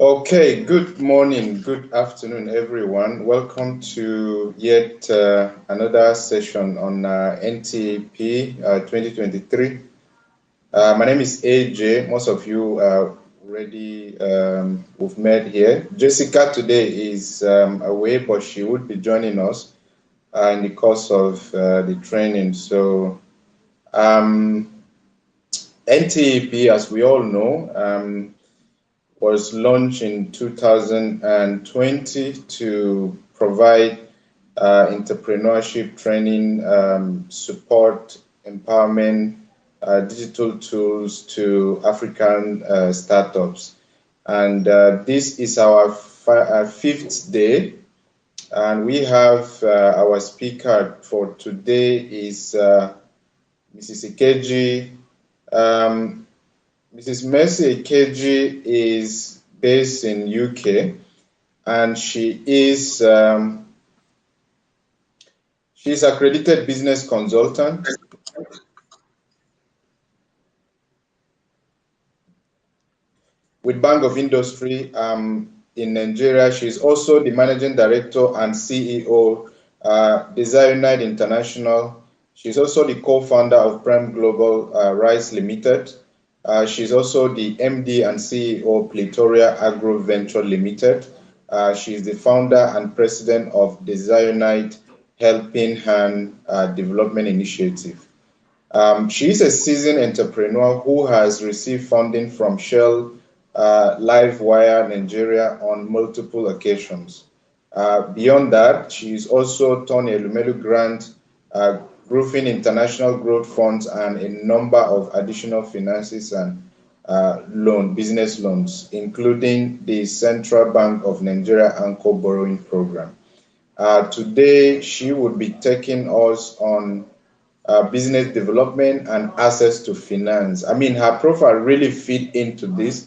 Okay, good morning, good afternoon, everyone. Welcome to yet another session on NTEEP 2023. My name is AJ. Most of you already we've met here. Jessica today is away, but she would be joining us in the course of the training. So NTEP, as we all know, was launched in 2020 to provide entrepreneurship training, support, empowerment, digital tools to African startups. And this is our fifth day. And we have our speaker for today is Mrs. Ikeji. Mrs. Mercy Ikeji is based in UK, and she's accredited business consultant with Bank of Industry in Nigeria. She's also the managing director and CEO, Desire International. She's also the co-founder of Prime Global Rice Limited. She's also the MD and CEO Pletoria Agro Venture Limited. She's the founder and president of Desire Helping Hand Development Initiative. She is a seasoned entrepreneur who has received funding from Shell Livewire Nigeria on multiple occasions. Beyond that, she is also Tony Elumelu Grant, Roofing International Growth Funds, and a number of additional finances and business loans, including the Central Bank of Nigeria Anchor Borrowing Program. Today, she would be taking us on business development and access to finance. I mean, her profile really fit into this.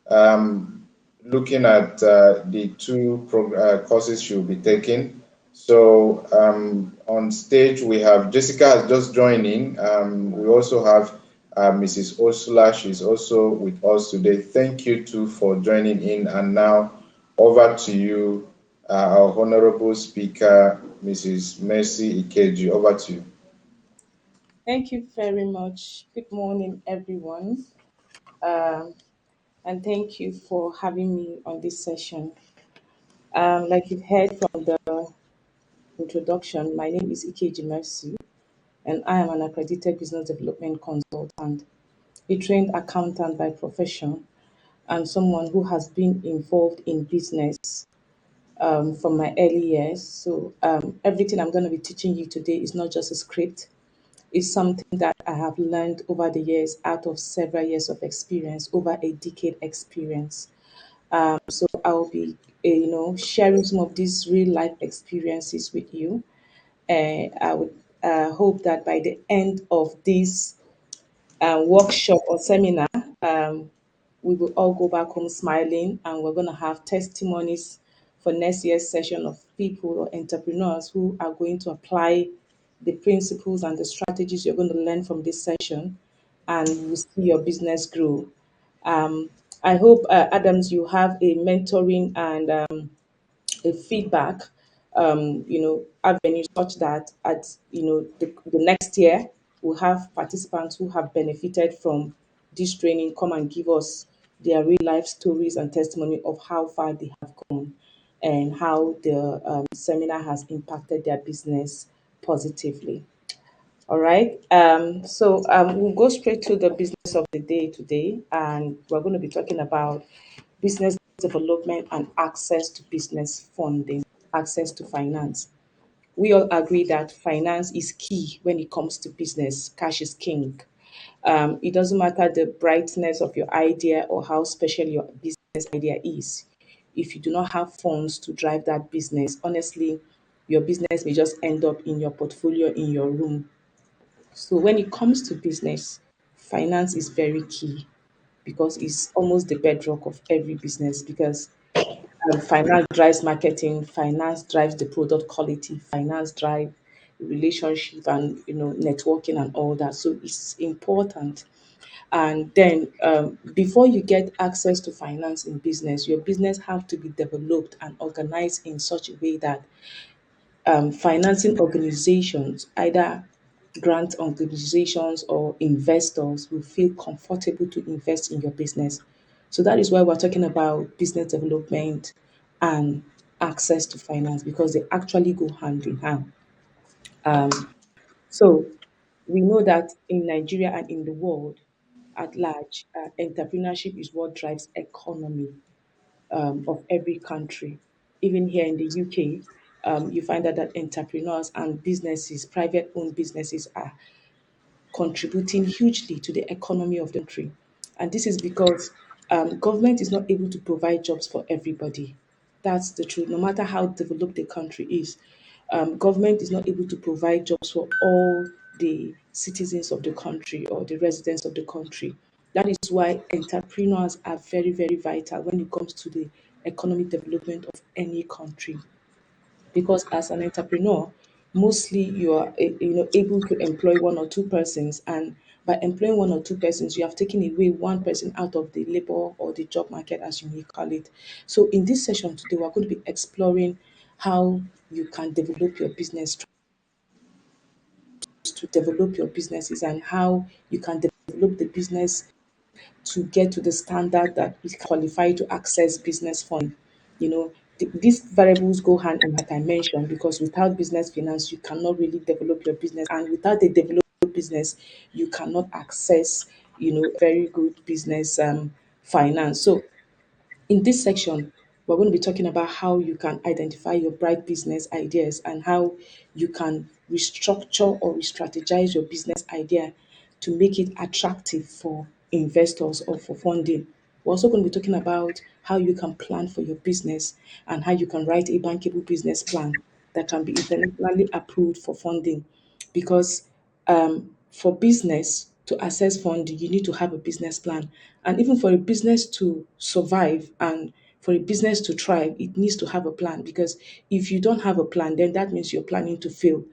Looking at the two courses she will be taking. So on stage we have Jessica has just joined in. We also have Mrs. Ursula. She's also with us today. Thank you too for joining in. And now over to you, our honorable speaker, Mrs. Mercy Ikeji. Over to you. Thank you very much. Good morning, everyone. And thank you for having me on this session. Like you've heard from the introduction, my name is Ikeji Mercy, and I am an accredited business development consultant, a trained accountant by profession, and someone who has been involved in business from my early years. So everything I'm going to be teaching you today is not just a script. It's something that I have learned over the years out of several years of experience, over a decade experience. So I'll be, sharing some of these real life experiences with you. I would hope that by the end of this workshop or seminar, um, we will all go back home smiling, and we're going to have testimonies for next year's session of people or entrepreneurs who are going to apply the principles and the strategies you're going to learn from this session, and you will see your business grow. Um, I hope, Adams, you have a mentoring and a feedback, avenues such that at the next year we'll have participants who have benefited from this training come and give us their real life stories and testimony of how far they have gone and how the seminar has impacted their business positively. All right. So we'll go straight to the business of the day today, and we're going to be talking about business development and access to business funding, access to finance. We all agree that finance is key when it comes to business. Cash is king. It doesn't matter the brightness of your idea or how special your business idea is. If you do not have funds to drive that business, honestly, your business may just end up in your portfolio in your room. So when it comes to business, finance is very key because it's almost the bedrock of every business because finance drives marketing, finance drives the product quality, finance drive relationship and networking and all that. So it's important. And then before you get access to finance in business, your business have to be developed and organized in such a way that financing organizations, either grant organizations or investors, will feel comfortable to invest in your business. So that is why we're talking about business development and access to finance, because they actually go hand in hand. So we know that in Nigeria and in the world at large, entrepreneurship is what drives economy of every country. Even here in the UK, you find out that entrepreneurs and businesses, private owned businesses, are contributing hugely to the economy of the country. And this is because government is not able to provide jobs for everybody. That's the truth. No matter how developed the country is, government is not able to provide jobs for all the citizens of the country or the residents of the country. That is why entrepreneurs are very, very vital when it comes to the economic development of any country, because as an entrepreneur, mostly you are able to employ one or two persons, and by employing one or two persons you have taken away one person out of the labor or the job market, as you may call it. So in this session today, we're going to be exploring how you can develop your business, to develop your businesses, and how you can develop the business to get to the standard that is qualified to access business funding. You know, these variables go hand in hand, like I mentioned, because without business finance, you cannot really develop your business, and without a developed business, you cannot access, very good business finance. So in this section, we're going to be talking about how you can identify your bright business ideas and how you can restructure or re-strategize your business idea to make it attractive for investors or for funding. We're also going to be talking about how you can plan for your business and how you can write a bankable business plan that can be internationally approved for funding, because for business to access funding, you need to have a business plan. And even for a business to survive and for a business to thrive, it needs to have a plan, because if you don't have a plan, then that means you're planning to fail.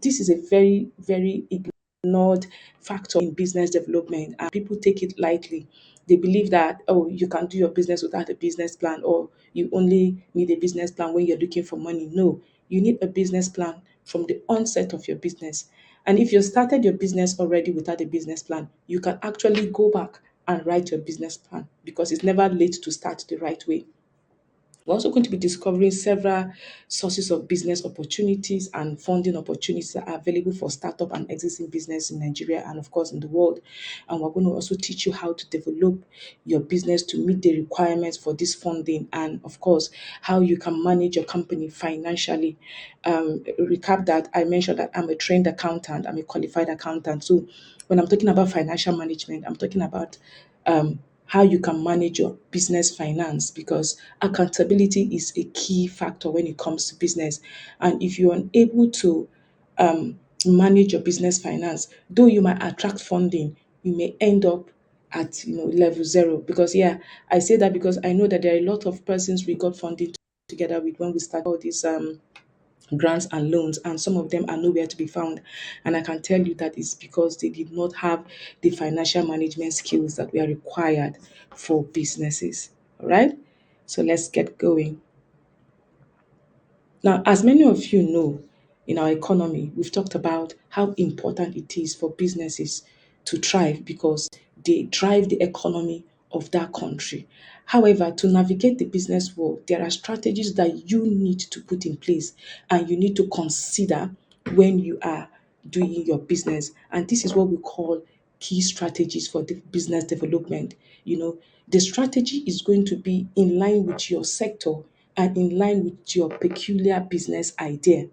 This is a very, very ignored factor in business development, and people take it lightly. They believe that, oh, you can do your business without a business plan, or you only need a business plan when you're looking for money. No, you need a business plan from the onset of your business. And if you started your business already without a business plan, you can actually go back and write your business plan, because it's never late to start the right way. We're also going to be discovering several sources of business opportunities and funding opportunities that are available for startup and existing business in Nigeria and, of course, in the world. And we're going to also teach you how to develop your business to meet the requirements for this funding, and, of course, how you can manage your company financially. Recap that I mentioned that I'm a trained accountant, I'm a qualified accountant. So when I'm talking about financial management, I'm talking about how you can manage your business finance, because accountability is a key factor when it comes to business. And if you're unable to manage your business finance, though you might attract funding, you may end up at level zero. Because yeah, I say that because I know that there are a lot of persons we got funding together with when we started all these grants and loans, and some of them are nowhere to be found. And I can tell you that it's because they did not have the financial management skills that were required for businesses. All right, so let's get going. Now, as many of you know, in our economy, we've talked about how important it is for businesses to thrive, because they drive the economy of that country. However, to navigate the business world, there are strategies that you need to put in place and you need to consider when you are doing your business. And this is what we call key strategies for the business development. The strategy is going to be in line with your sector and in line with your peculiar business idea.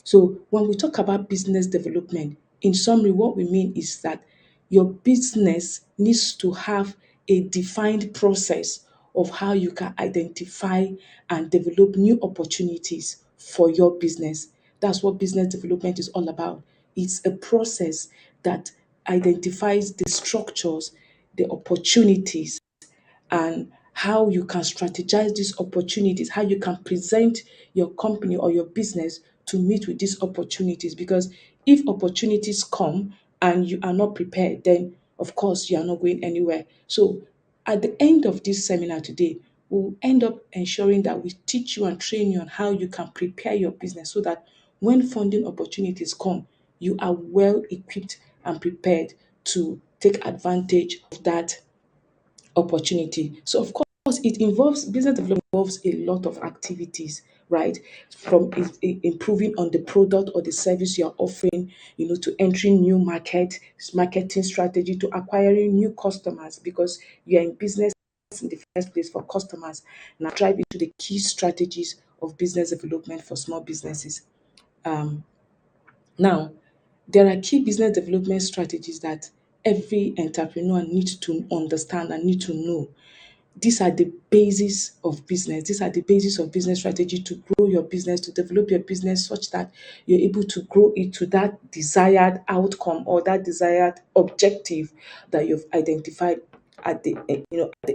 So when we talk about business development, in summary, what we mean is that your business needs to have a defined process of how you can identify and develop new opportunities for your business. That's what business development is all about. It's a process that identifies the structures, the opportunities, and how you can strategize these opportunities, how you can present your company or your business to meet with these opportunities. Because if opportunities come and you are not prepared, then of course you are not going anywhere. So at the end of this seminar today, we'll end up ensuring that we teach you and train you on how you can prepare your business so that when funding opportunities come, you are well equipped and prepared to take advantage of that opportunity. So of course, it involves business development involves a lot of activities, right? From improving on the product or the service you're offering, to entering new marketing strategy, to acquiring new customers because you're in business in the first place for customers. Now drive into the key strategies of business development for small businesses. Um, Now, there are key business development strategies that every entrepreneur needs to understand and need to know. These are the basis of business. These are the basis of business strategy to grow your business, to develop your business such that you're able to grow it to that desired outcome or that desired objective that you've identified at the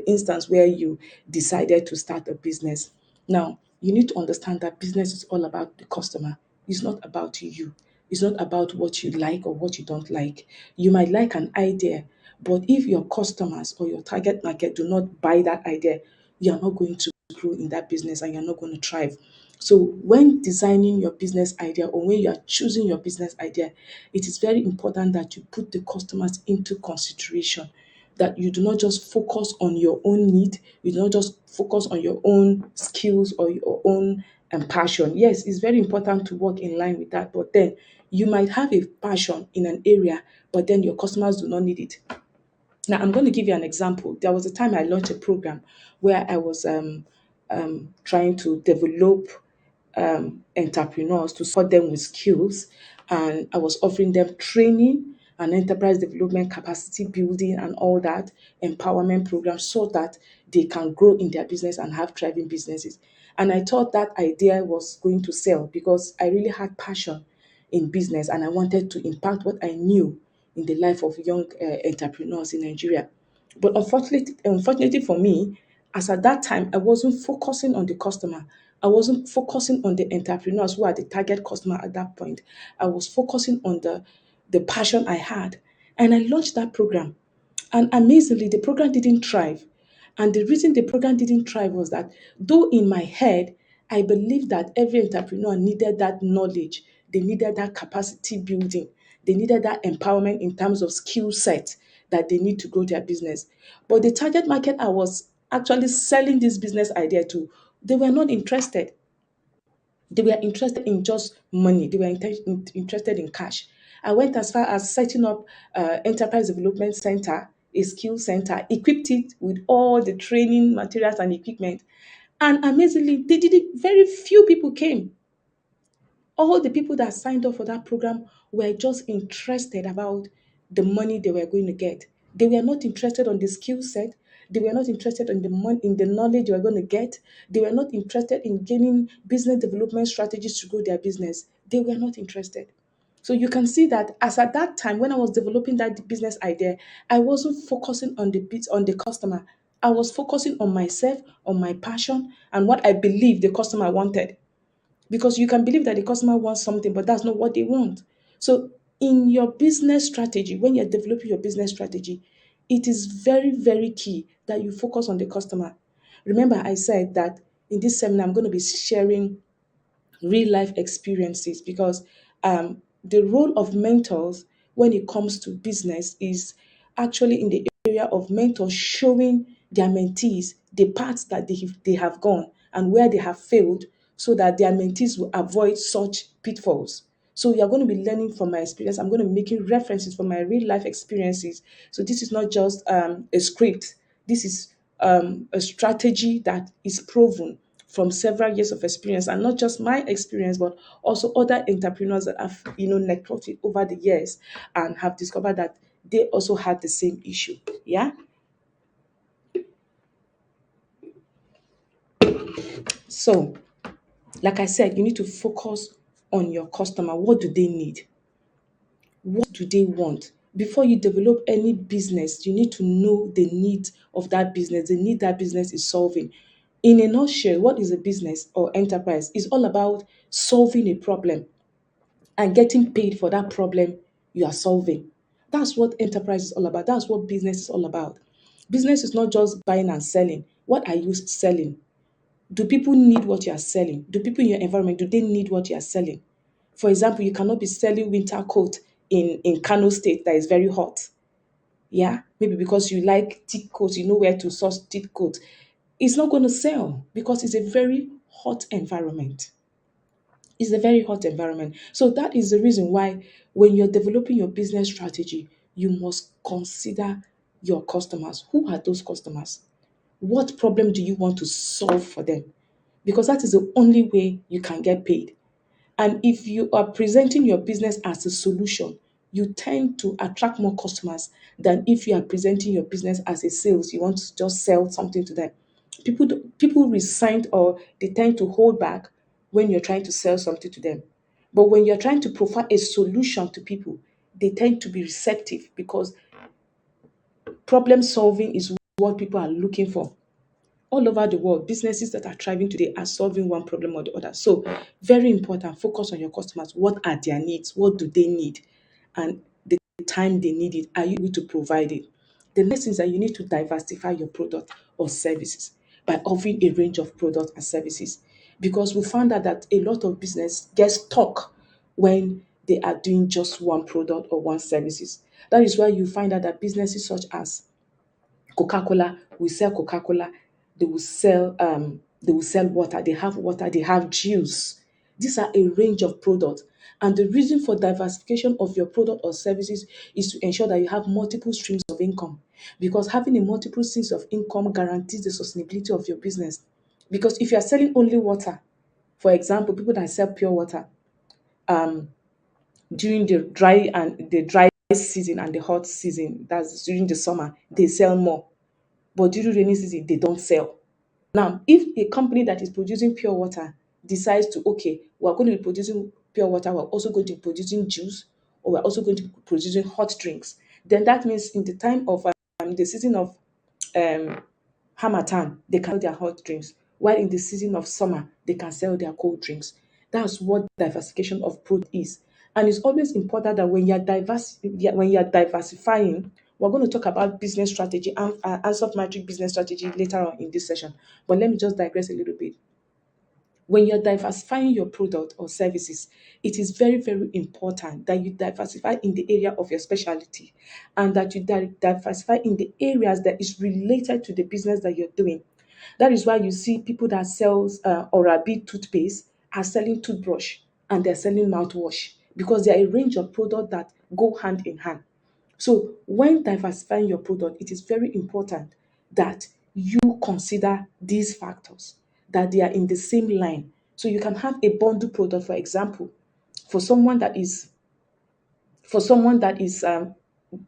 instance where you decided to start a business. Now, you need to understand that business is all about the customer. It's not about you. It's not about what you like or what you don't like. You might like an idea, but if your customers or your target market do not buy that idea, you are not going to grow in that business and you're not going to thrive. So, when designing your business idea or when you are choosing your business idea, it is very important that you put the customers into consideration, that you do not just focus on your own need, you do not just focus on your own skills or your own passion. Yes, it's very important to work in line with that, but then you might have a passion in an area, but then your customers do not need it. Now, I'm going to give you an example. There was a time I launched a program where I was trying to develop entrepreneurs to support them with skills, and I was offering them training and enterprise development, capacity building, and all that empowerment programs so that they can grow in their business and have thriving businesses. And I thought that idea was going to sell because I really had passion in business and I wanted to impact what I knew in the life of young entrepreneurs in Nigeria. But unfortunately for me, as at that time, I wasn't focusing on the customer. I wasn't focusing on the entrepreneurs who are the target customer at that point. I was focusing on the passion I had. And I launched that program. And amazingly, the program didn't thrive. And the reason the program didn't thrive was that though in my head, I believed that every entrepreneur needed that knowledge, they needed that capacity building, they needed that empowerment in terms of skill set that they need to grow their business. But the target market I was actually selling this business idea to, they were not interested. They were interested in just money. They were interested in cash. I went as far as setting up enterprise development center, a skill center, equipped it with all the training materials and equipment. And amazingly, they did it. Very few people came. All the people that signed up for that program were just interested about the money they were going to get. They were not interested on the skill set. They were not interested in the money, in the knowledge they were going to get. They were not interested in gaining business development strategies to grow their business. They were not interested. So you can see that as at that time when I was developing that business idea, I wasn't focusing on the bits on the customer. I was focusing on myself, on my passion, and what I believe the customer wanted, because you can believe that the customer wants something, but that's not what they want. So, in your business strategy, when you're developing your business strategy, it is very, very key that you focus on the customer. Remember, I said that in this seminar, I'm going to be sharing real life experiences because the role of mentors when it comes to business is actually in the area of mentors showing their mentees the paths that they have gone and where they have failed so that their mentees will avoid such pitfalls. So you're going to be learning from my experience. I'm going to be making references from my real life experiences. So this is not just a script. This is a strategy that is proven from several years of experience, and not just my experience, but also other entrepreneurs that have networked over the years and have discovered that they also had the same issue. Yeah. So, like I said, you need to focus on your customer. What do they need? What do they want? Before you develop any business, you need to know the need of that business, the need that business is solving. In a nutshell, what is a business or enterprise? It's all about solving a problem and getting paid for that problem you are solving. That's what enterprise is all about. That's what business is all about. Business is not just buying and selling. What are you selling? Do people need what you are selling? Do people in your environment, do they need what you are selling? For example, you cannot be selling winter coat in Kano State that is very hot. Yeah, maybe because you like thick coats, you know where to source thick coats. It's not going to sell because it's a very hot environment. It's a very hot environment. So that is the reason why when you're developing your business strategy, you must consider your customers. Who are those customers? What problem do you want to solve for them? Because that is the only way you can get paid. And if you are presenting your business as a solution, you tend to attract more customers than if you are presenting your business as a sales. You want to just sell something to them. People resign or they tend to hold back when you're trying to sell something to them. But when you're trying to provide a solution to people, they tend to be receptive because problem solving is what people are looking for all over the world. Businesses that are thriving today are solving one problem or the other. So, very important, focus on your customers. What are their needs? What do they need? And the time they need it, are you able to provide it? The next thing is that you need to diversify your product or services by offering a range of products and services. Because we found out that a lot of business gets stuck when they are doing just one product or one services. That is why you find out that businesses such as Coca-Cola will sell Coca-Cola, they will sell water, they have juice. These are a range of products. And the reason for diversification of your product or services is to ensure that you have multiple streams of income. Because having a multiple streams of income guarantees the sustainability of your business. Because if you are selling only water, for example, people that sell pure water, during the dry season and the hot season, that's during the summer, they sell more. But during rainy season, they don't sell. Now, if a company that is producing pure water decides to, okay, we're going to be producing pure water, we're also going to be producing juice, or we're also going to be producing hot drinks, then that means in the time of the season of um, Hamatan, they can sell their hot drinks, while in the season of summer, they can sell their cold drinks. That's what diversification of product is. And it's always important that when you're diversifying, we're going to talk about business strategy and answer matrix business strategy later on in this session. But let me just digress a little bit. When you're diversifying your product or services, it is very, very important that you diversify in the area of your specialty and that you diversify in the areas that is related to the business that you're doing. That is why you see people that sells Oral-B toothpaste are selling toothbrush and they're selling mouthwash because there are a range of products that go hand in hand. So when diversifying your product, it is very important that you consider these factors, that they are in the same line. So you can have a bundle product, for example, for someone that is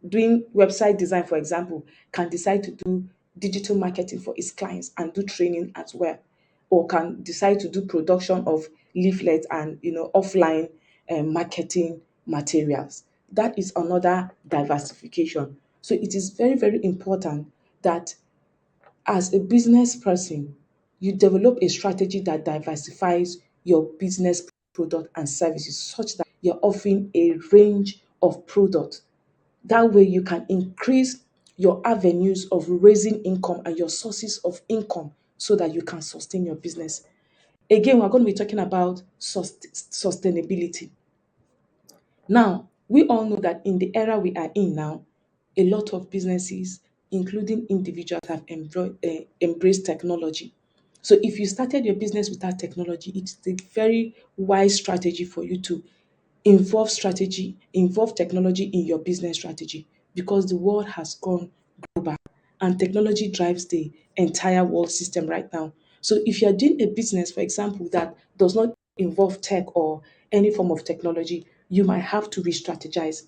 doing website design, for example, can decide to do digital marketing for his clients and do training as well, or can decide to do production of leaflets and offline marketing materials. That is another diversification. So it is very, very important that as a business person, you develop a strategy that diversifies your business product and services such that you're offering a range of products. That way, you can increase your avenues of raising income and your sources of income so that you can sustain your business. Again, we're going to be talking about sustainability. Now, we all know that in the era we are in now, a lot of businesses, including individuals, have embraced technology. So, if you started your business without technology, it's a very wise strategy for you to involve technology in your business strategy because the world has gone global and technology drives the entire world system right now. So if you're doing a business, for example, that does not involve tech or any form of technology, you might have to re-strategize.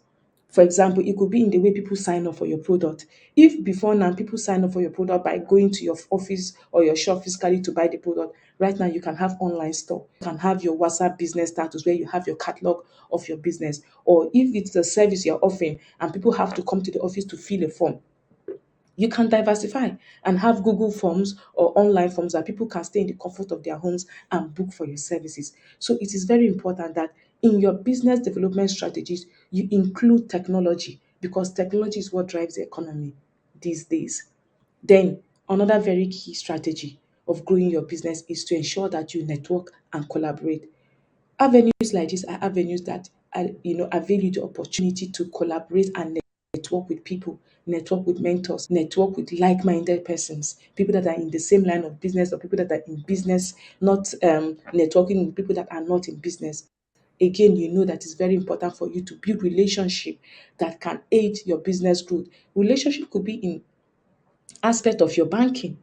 For example, it could be in the way people sign up for your product. If before now people sign up for your product by going to your office or your shop physically to buy the product, right now you can have online store. You can have your WhatsApp business status where you have your catalog of your business. Or if it's a service you're offering and people have to come to the office to fill a form, you can diversify and have Google Forms or online forms that people can stay in the comfort of their homes and book for your services. So it is very important that in your business development strategies, you include technology because technology is what drives the economy these days. Then, another very key strategy of growing your business is to ensure that you network and collaborate. Avenues like this are avenues that avail you the opportunity to collaborate and network with people, network with mentors, network with like-minded persons, people that are in the same line of business or people that are in business, not networking with people that are not in business. Again, you know that it's very important for you to build relationship that can aid your business growth. Relationship could be in aspect of your banking.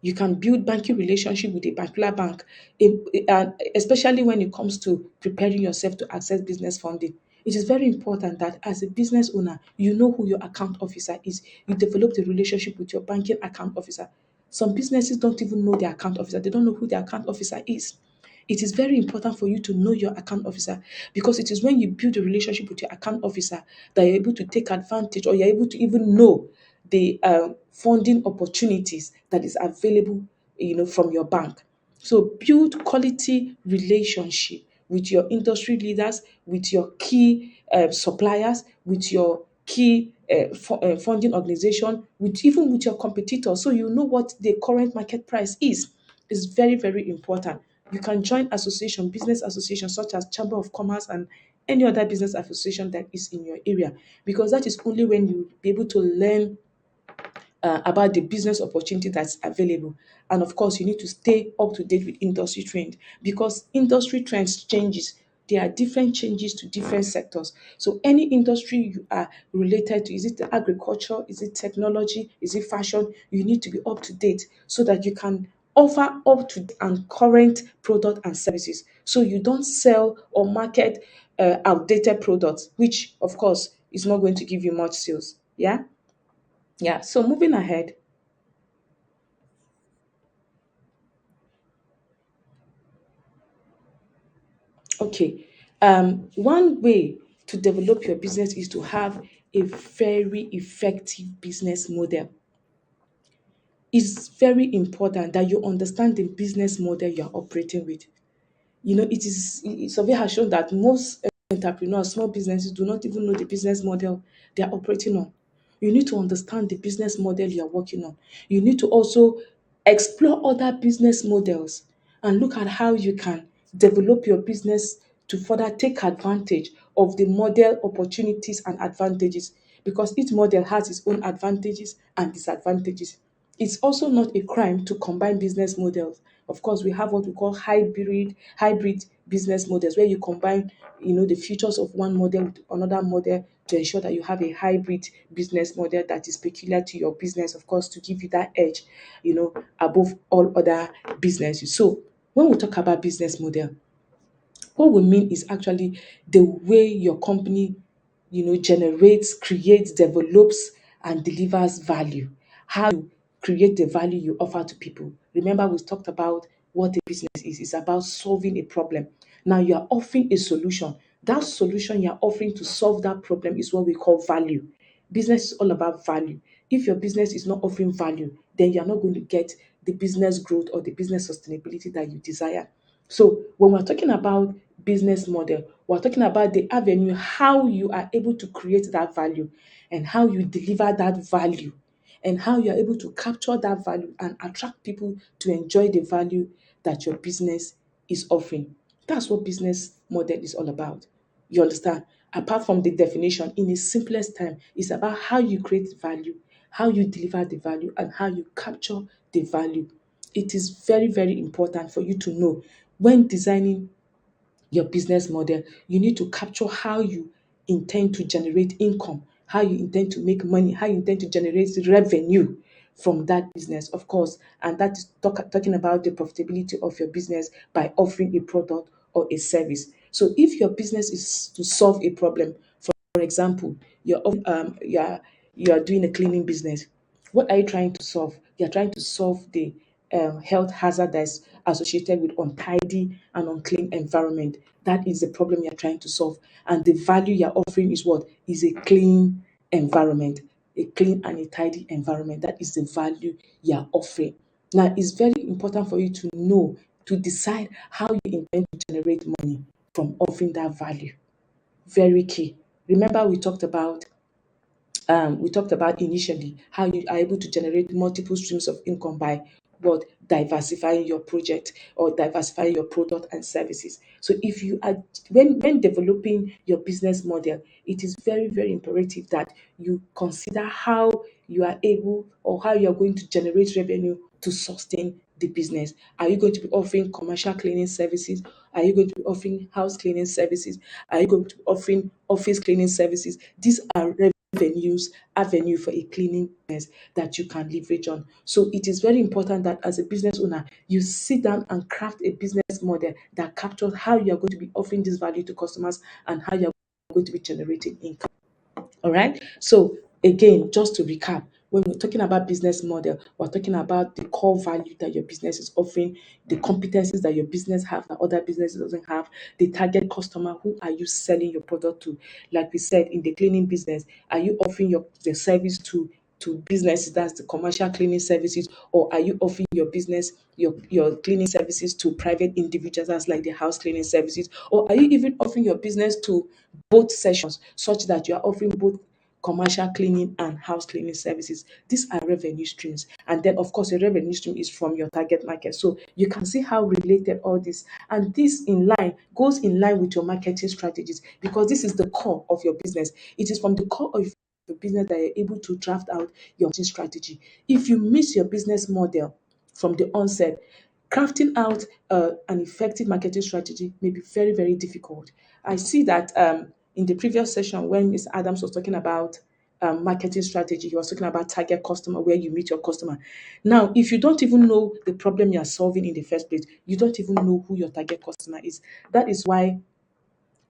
You can build banking relationship with a particular bank, and especially when it comes to preparing yourself to access business funding. It is very important that as a business owner, you know who your account officer is. You develop the relationship with your banking account officer. Some businesses don't even know their account officer. They don't know who their account officer is. It is very important for you to know your account officer because it is when you build a relationship with your account officer that you're able to take advantage or you're able to even know the funding opportunities that is available, from your bank. So build quality relationship with your industry leaders, with your key suppliers, with your key funding organization, with your competitors, so you know what the current market price is. It's very, very important. You can join association, business associations such as Chamber of Commerce and any other business association that is in your area, because that is only when you be able to learn about the business opportunity that's available. And of course, you need to stay up to date with industry trend because industry trends changes. There are different changes to different sectors. So any industry you are related to, is it agriculture, is it technology, is it fashion, you need to be up to date so that you can offer up to and current product and services. So you don't sell or market outdated products, which of course is not going to give you much sales. Yeah. Yeah, so moving ahead, okay. One way to develop your business is to have a very effective business model. It's very important that you understand the business model you are operating with. Survey has shown that most entrepreneurs, small businesses do not even know the business model they are operating on. You need to understand the business model you are working on. You need to also explore other business models and look at how you can develop your business to further take advantage of the model opportunities and advantages, because each model has its own advantages and disadvantages. It's also not a crime to combine business models. Of course, we have what we call hybrid business models, where you combine, the features of one model with another model to ensure that you have a hybrid business model that is peculiar to your business, of course, to give you that edge, above all other businesses. So when we talk about business model, what we mean is actually the way your company, generates, creates, develops, and delivers value. How you create the value you offer to people. Remember, we talked about what a business is. It's about solving a problem. Now you are offering a solution. That solution you are offering to solve that problem is what we call value. Business is all about value. If your business is not offering value, then you're not going to get the business growth or the business sustainability that you desire. So when we're talking about business model, we're talking about the avenue, how you are able to create that value and how you deliver that value and how you're able to capture that value and attract people to enjoy the value that your business is offering. That's what business model is all about. You understand? Apart from the definition, in the simplest time, it's about how you create value, how you deliver the value, and how you capture the value. It is very, very important for you to know when designing your business model, you need to capture how you intend to generate income, how you intend to make money, how you intend to generate revenue from that business, of course. And that is talking about the profitability of your business by offering a product or a service. So if your business is to solve a problem, for example, you're doing a cleaning business. What are you trying to solve? You're trying to solve the health hazard that's associated with untidy and unclean environment. That is the problem you're trying to solve. And the value you're offering is what? Is a clean environment, a clean and a tidy environment. That is the value you're offering. Now, it's very important for you to know, to decide how you intend to generate money from offering that value. Very key. Remember, we talked about We talked about initially how you are able to generate multiple streams of income by what diversifying your project or diversifying your product and services. So if you are when developing your business model, it is very, very imperative that you consider how you are able or how you are going to generate revenue to sustain the business. Are you going to be offering commercial cleaning services? Are you going to be offering house cleaning services? Are you going to be offering office cleaning services? These are avenue for a cleaning business that you can leverage on. So it is very important that as a business owner, you sit down and craft a business model that captures how you are going to be offering this value to customers and how you are going to be generating income. All right. So again, just to recap, when we're talking about business model, we're talking about the core value that your business is offering, the competencies that your business have that other businesses doesn't have, the target customer, who are you selling your product to? Like we said, in the cleaning business, are you offering the service to businesses, that's the commercial cleaning services, or are you offering your cleaning services to private individuals, that's like the house cleaning services, or are you even offering your business to both sessions such that you are offering both commercial cleaning and house cleaning services? These are revenue streams. And then, of course, a revenue stream is from your target market. So you can see how related all this, and this goes in line with your marketing strategies, because this is the core of your business. It is from the core of your business that you're able to draft out your marketing strategy. If you miss your business model from the onset, crafting out an effective marketing strategy may be very, very difficult. I see that in the previous session when Ms. Adams was talking about marketing strategy, he was talking about target customer, where you meet your customer. Now, if you don't even know the problem you are solving in the first place, you don't even know who your target customer is. That is why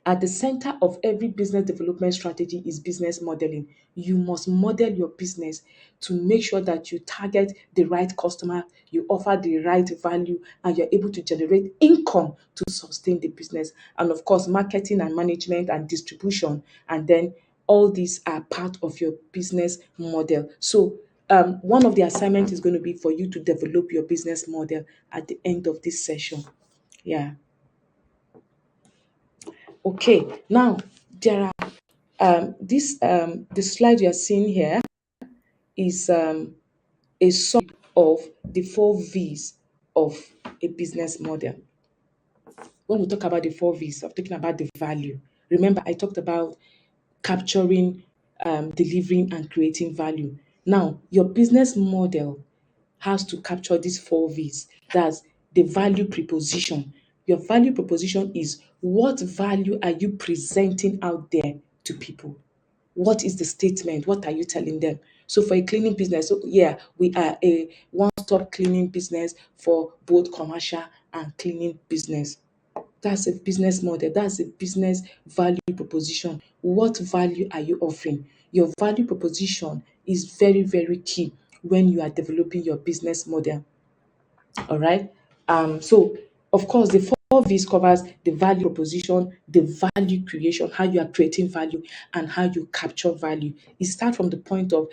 at the center of every business development strategy is business modeling. You must model your business to make sure that you target the right customer, you offer the right value, and you're able to generate income to sustain the business. And of course, marketing and management and distribution, and then all these are part of your business model. So one of the assignments is going to be for you to develop your business model at the end of this session. Yeah. Okay. Now, there are this the slide you are seeing here is a sum of the four V's of a business model. When we talk about the four V's, I'm talking about the value. Remember, I talked about capturing, delivering, and creating value. Now, your business model has to capture these four V's. That's the value proposition. Your value proposition is, what value are you presenting out there to people? What is the statement? What are you telling them? So for a cleaning business, so yeah, we are a one-stop cleaning business for both commercial and cleaning business. That's a business model. That's a business value proposition. What value are you offering? Your value proposition is very, very key when you are developing your business model. All right. So of course, the four V's covers the value proposition, the value creation, how you are creating value, and how you capture value. It starts from the point of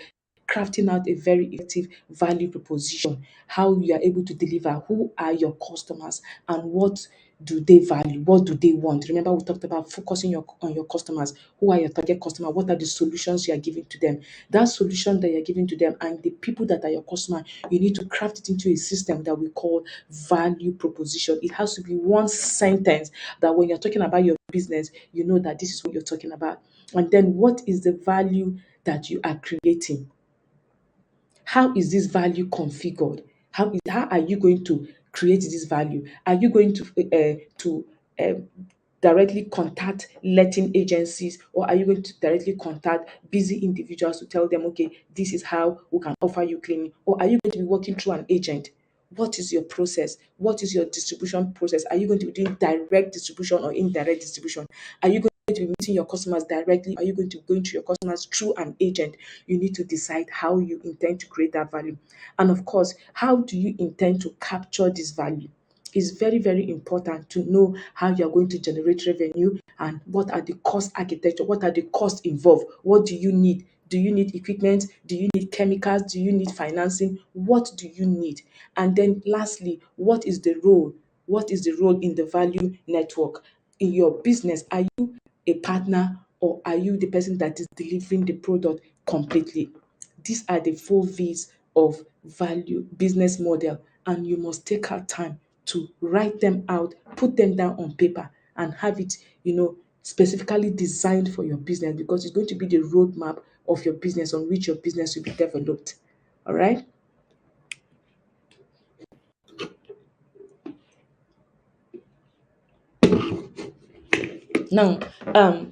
crafting out a very effective value proposition, how you are able to deliver, who are your customers, and what do they value, what do they want. Remember, we talked about focusing on your customers. Who are your target customer? What are the solutions you are giving to them? That solution that you're giving to them and the people that are your customer, you need to craft it into a system that we call value proposition. It has to be one sentence that when you're talking about your business, you know that this is what you're talking about. And then what is the value that you are creating? How is this value configured? How are you going to create this value? Are you going to uh, directly contact letting agencies, or are you going to directly contact busy individuals to tell them, okay, this is how we can offer you cleaning? Or are you going to be working through an agent? What is your process? What is your distribution process? Are you going to be doing direct distribution or indirect distribution? Are you going to be meeting your customers directly? Are you going to be going to your customers through an agent? You need to decide how you intend to create that value. And of course, how do you intend to capture this value? It's very, very important to know how you're going to generate revenue and what are the cost architecture, what are the costs involved, what do you need? Do you need equipment? Do you need chemicals? Do you need financing? What do you need? And then lastly, what is the role? What is the role in the value network? In your business, are you a partner, or are you the person that is delivering the product completely. These are the 4 V's of value business model, and you must take out time to write them out, put them down on paper, and have it, specifically designed for your business, because it's going to be the roadmap of your business on which your business will be developed. All right. Now,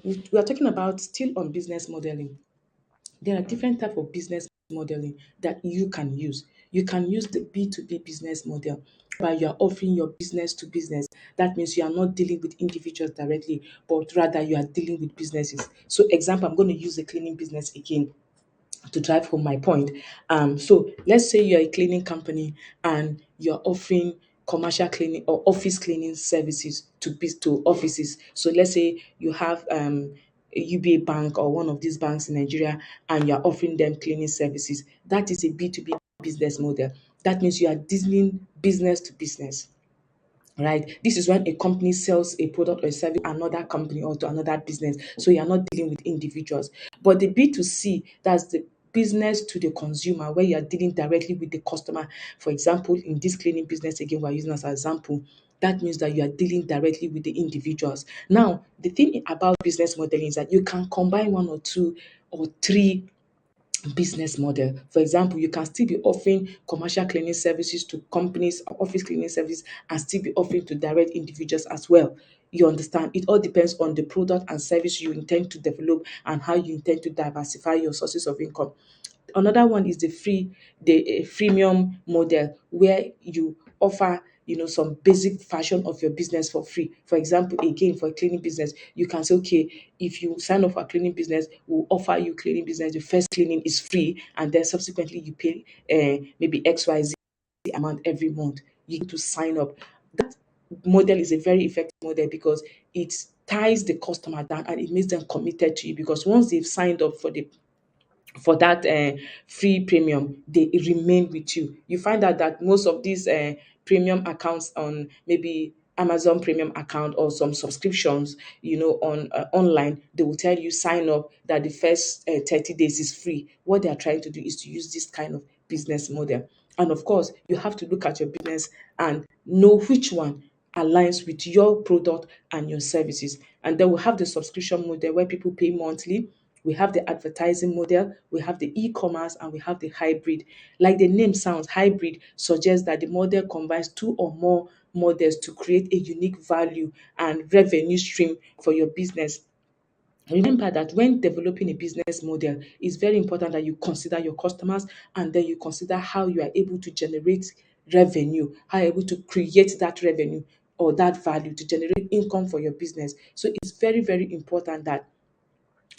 we are talking about still on business modeling. There are different type of business modeling that you can use. You can use the B2B business model, where you are offering your business to business. That means you are not dealing with individuals directly, but rather you are dealing with businesses. So example, I'm going to use a cleaning business again to drive home my point. So let's say you're a cleaning company and you're offering commercial cleaning or office cleaning services to offices. So let's say you have a UBA bank or one of these banks in Nigeria, and you're offering them cleaning services. That is a B2B business model. That means you are dealing business to business, right? This is when a company sells a product or a service to another company or to another business. So you're not dealing with individuals. But the B2C, that's the business to the consumer, where you're dealing directly with the customer. For example, in this cleaning business, again, we're using as an example. That means that you are dealing directly with the individuals. Now, the thing about business modeling is that you can combine one or two or three business model. For example, you can still be offering commercial cleaning services to companies, office cleaning service, and still be offering to direct individuals as well. You understand? It all depends on the product and service you intend to develop and how you intend to diversify your sources of income. Another one is the freemium model, where you offer some basic version of your business for free. For example, again, for a cleaning business, you can say, okay, if you sign up for a cleaning business, we'll offer you cleaning business. The first cleaning is free, and then subsequently you pay maybe XYZ amount every month. You need to sign up. That model is a very effective model because it ties the customer down and it makes them committed to you, because once they've signed up for that free premium, they remain with you. You find out that most of these premium accounts on maybe Amazon premium account or some subscriptions, on online, they will tell you sign up that the first 30 days is free. What they are trying to do is to use this kind of business model. And of course, you have to look at your business and know which one aligns with your product and your services. And then we have the subscription model where people pay monthly. We have the advertising model, we have the e-commerce, and we have the hybrid. Like the name sounds, hybrid suggests that the model combines two or more models to create a unique value and revenue stream for your business. Remember that when developing a business model, it's very important that you consider your customers, and then you consider how you are able to generate revenue, how you're able to create that revenue or that value to generate income for your business. So it's very, very important that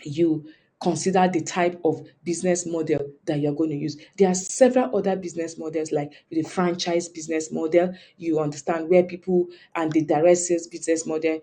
you consider the type of business model that you're going to use. There are several other business models, like the franchise business model, you understand, where people, and the direct sales business model.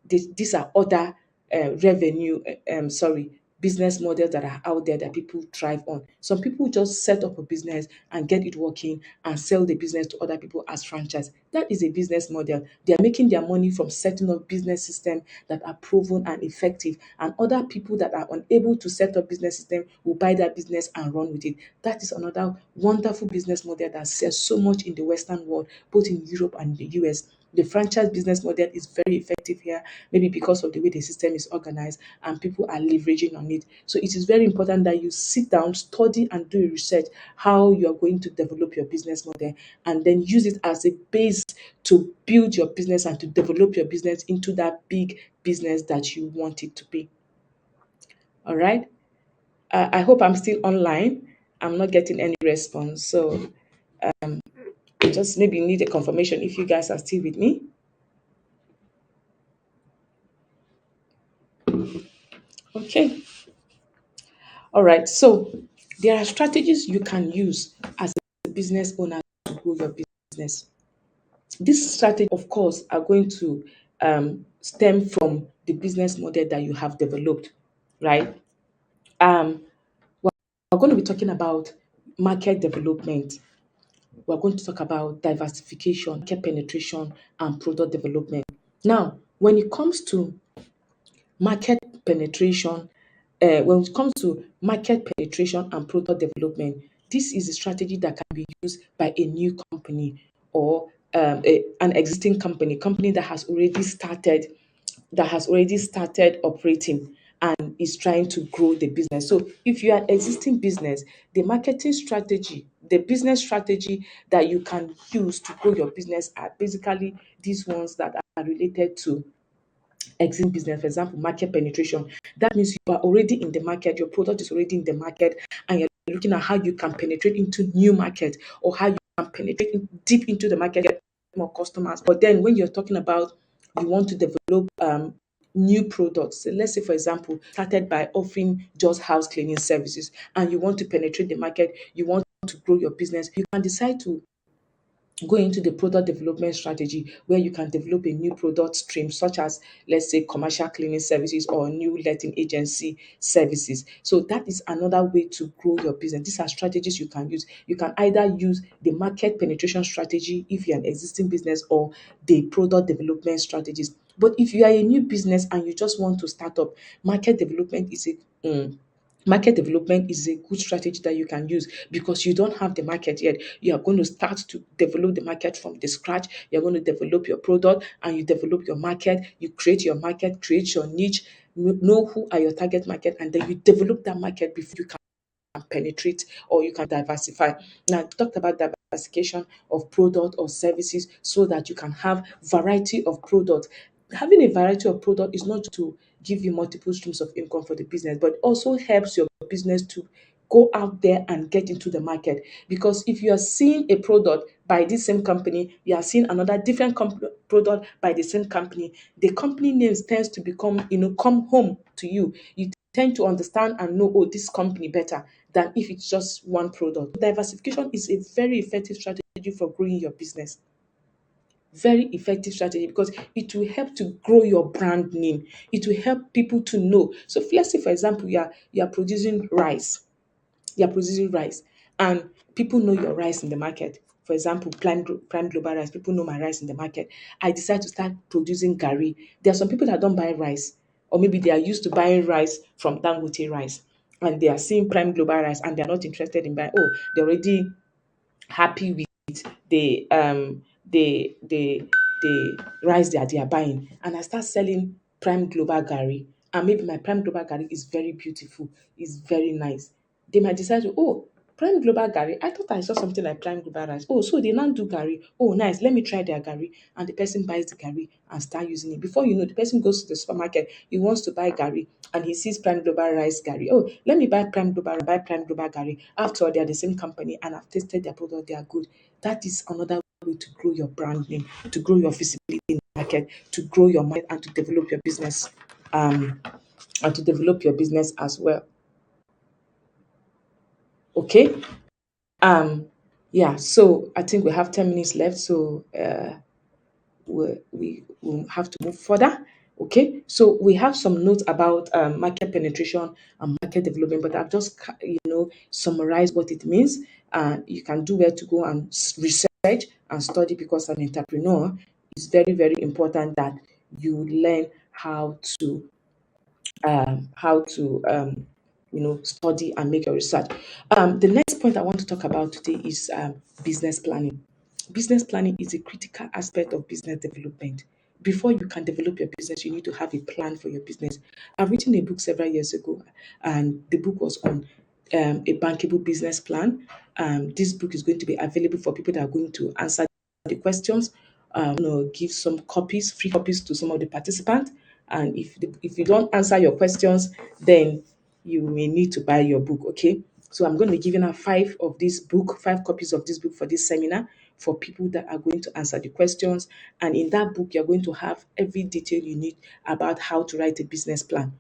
These are other revenue, sorry, business models that are out there that people thrive on. Some people just set up a business and get it working and sell the business to other people as franchise. That is a business model. They are making their money from setting up business systems that are proven and effective, and other people that are unable to set up business system will buy that business and run with it. That is another wonderful business model that sells so much in the Western world, both in Europe and the US. The franchise business model is very effective here, maybe because of the way the system is organized and people are leveraging on it. So it is very important that you sit down, study, and do research how you are going to develop your business model, and then use it as a base to build your business and to develop your business into that big business that you want it to be. All right. I hope I'm still online. I'm not getting any response. So just maybe need a confirmation if you guys are still with me. Okay. All right. So there are strategies you can use as a business owner to grow your business. This strategy, of course, are going to stem from the business model that you have developed, right? Um, we're going to be talking about market development. We're going to talk about diversification, market penetration, and product development. Now, when it comes to market penetration, when it comes to market penetration and product development, this is a strategy that can be used by a new company or an existing company that has already started operating and is trying to grow the business. So if you are an existing business, the marketing strategy, the business strategy that you can use to grow your business are basically these ones that are related to existing business. For example, market penetration. That means you are already in the market, your product is already in the market, and you're looking at how you can penetrate into new market or how you can penetrate deep into the market, get more customers. But then when you're talking about you want to develop new products, so let's say for example, started by offering just house cleaning services and you want to penetrate the market, you want to grow your business, you can decide to go into the product development strategy where you can develop a new product stream such as, let's say, commercial cleaning services or new letting agency services. So that is another way to grow your business. These are strategies you can use. You can either use the market penetration strategy if you're an existing business or the product development strategies. But if you are a new business and you just want to start up, market development is market development is a good strategy that you can use because you don't have the market yet. You are going to start to develop the market from the scratch. You're going to develop your product and you develop your market. You create your market, create your niche, know who are your target market, and then you develop that market before you can penetrate or you can diversify. Now, I talked about diversification of product or services so that you can have variety of product. Having a variety of product is not to give you multiple streams of income for the business, but also helps your business to go out there and get into the market. Because if you are seeing a product by this same company, you are seeing another different product by the same company, the company names tends to become, come home to you. You tend to understand and know, oh, this company better than if it's just one product. Diversification is a very effective strategy for growing your business. Very effective strategy because it will help to grow your brand name. It will help people to know. So let's say, for example, you are producing rice. You are producing rice, and people know your rice in the market. For example, Prime Global Rice, people know my rice in the market. I decide to start producing gari. There are some people that don't buy rice, or maybe they are used to buying rice from Dangote Rice, and they are seeing Prime Global Rice, and they are not interested in buying. Oh, they're already happy with the rice that they are buying, and I start selling Prime Global Gari, and maybe my Prime Global Gari is very beautiful, is very nice. They might decide to, oh, Prime Global Gari, I thought I saw something like Prime Global Rice. Oh, so they now do Gari. Oh, nice. Let me try their Gari. And the person buys the Gari and start using it. Before you know, the person goes to the supermarket, he wants to buy Gari and he sees Prime Global Rice Gari. Oh, let me buy Prime Global Gari. After all, they are the same company and I've tasted their product, they are good. That is another way to grow your brand name, to grow your visibility in the market, to grow your market and to develop your business. Um, and to develop your business as well. Okay. Um, yeah, so I think we have 10 minutes left, so we will have to move further. Okay, so we have some notes about market penetration and market development, but I've just summarized what it means. You can do where to go and research and study because an entrepreneur is very, very important that you learn how to study and make your research. The next point I want to talk about today is business planning. Business planning is a critical aspect of business development. Before you can develop your business, you need to have a plan for your business. I've written a book several years ago, and the book was on a bankable business plan. This book is going to be available for people that are going to answer the questions. Give some copies, free copies to some of the participants. And if you don't answer your questions, then you may need to buy your book. Okay. So I'm going to be giving out five copies of this book for this seminar for people that are going to answer the questions. And in that book, you're going to have every detail you need about how to write a business plan.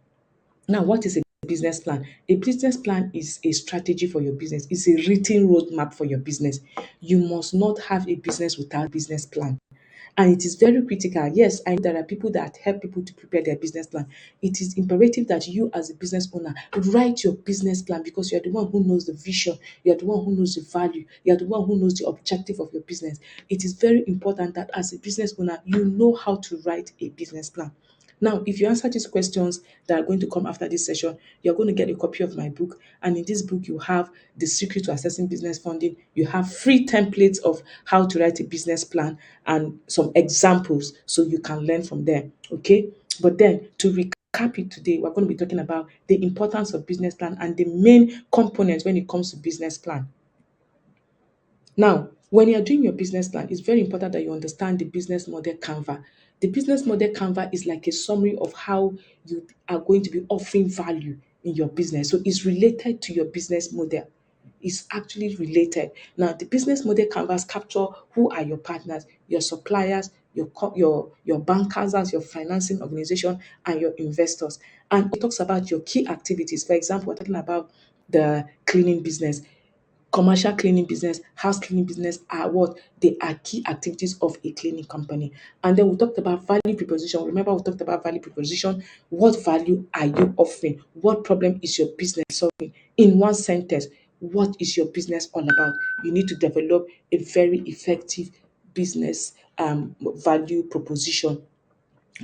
Now, what is a business plan? A business plan is a strategy for your business. It's a written roadmap for your business. You must not have a business without business plan. And it is very critical. Yes, I know there are people that help people to prepare their business plan. It is imperative that you, as a business owner, write your business plan because you're the one who knows the vision, you're the one who knows the value, you're the one who knows the objective of your business. It is very important that as a business owner, you know how to write a business plan. Now, if you answer these questions that are going to come after this session, you're going to get a copy of my book. And in this book, you have the secret to accessing business funding. You have free templates of how to write a business plan and some examples so you can learn from them. Okay. But then to recap it today, we're going to be talking about the importance of business plan and the main components when it comes to business plan. Now, when you're doing your business plan, it's very important that you understand the business model canva. The business model canva is like a summary of how you are going to be offering value in your business. So it's related to your business model. It's actually related. Now, the business model canvas capture who are your partners, your suppliers, your bankers, as your financing organization, and your investors. And it talks about your key activities. For example, we're talking about the cleaning business. Commercial cleaning business, house cleaning business are what? They are key activities of a cleaning company. And then we talked about value proposition. Remember, we talked about value proposition. What value are you offering? What problem is your business solving? In one sentence, what is your business all about? You need to develop a very effective business value proposition.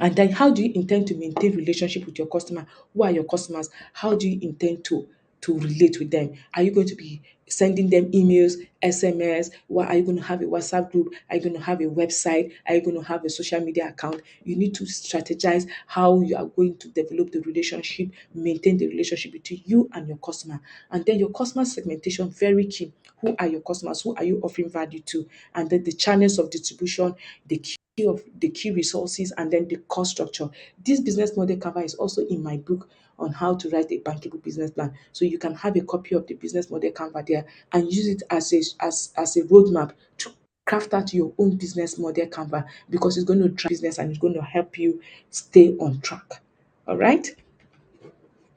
And then how do you intend to maintain relationship with your customer? Who are your customers? How do you intend to relate with them? Are you going to be sending them emails, SMS? What are you going to have a WhatsApp group? Are you going to have a website? Are you going to have a social media account? You need to strategize how you are going to develop the relationship, maintain the relationship between you and your customer. And then your customer segmentation, very key. Who are your customers? Who are you offering value to? And then the channels of distribution, the the key resources, and then the cost structure. This business model cover is also in my book on how to write a bankable business plan. So you can have a copy of the business model Canva there and use it as a roadmap to craft out your own business model Canva, because it's going to drive business and it's going to help you stay on track. All right.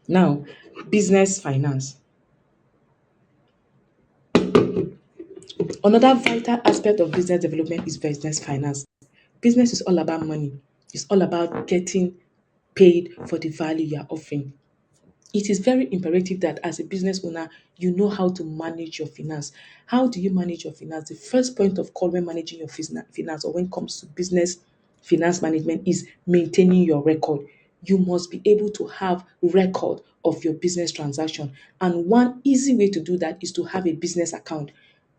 Now, business finance. Another vital aspect of business development is business finance. Business is all about money. It's all about getting paid for the value you are offering. It is very imperative that as a business owner, you know how to manage your finance. How do you manage your finance? The first point of call when managing your finance, or when it comes to business finance management, is maintaining your record. You must be able to have record of your business transaction. And one easy way to do that is to have a business account.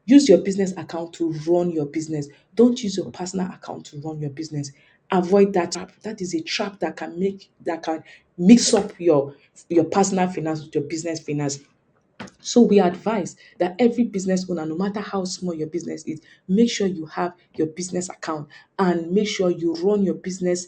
Use your business account to run your business. Don't use your personal account to run your business. Avoid that trap. That is a trap that can mix up your personal finance with your business finance. So we advise that every business owner, no matter how small your business is, make sure you have your business account and make sure you run your business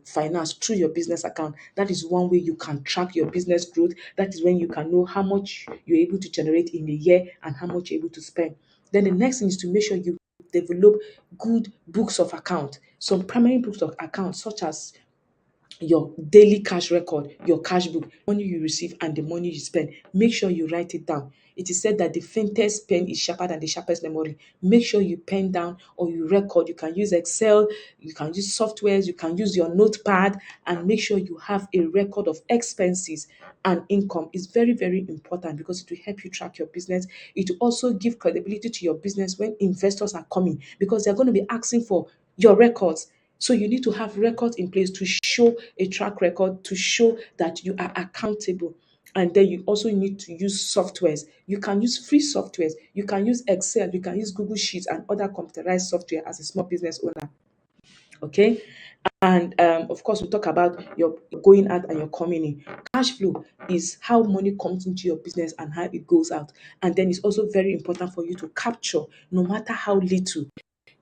finance through your business account. That is one way you can track your business growth. That is when you can know how much you're able to generate in a year and how much you're able to spend. Then the next thing is to make sure you develop good books of account, some primary books of account, such as your daily cash record, your cash book, money you receive and the money you spend. Make sure you write it down. It is said that the faintest pen is sharper than the sharpest memory. Make sure you pen down or you record. You can use Excel, you can use softwares, you can use your notepad, and make sure you have a record of expenses and income. Is very, very important because it will help you track your business. It will also give credibility to your business when investors are coming, because they're going to be asking for your records. So you need to have records in place to show a track record, to show that you are accountable. And then you also need to use softwares. You can use free softwares. You can use Excel. You can use Google Sheets and other computerized software as a small business owner. Okay. And of course, we talk about your going out and your coming in. Cash flow is how money comes into your business and how it goes out. And then it's also very important for you to capture, no matter how little,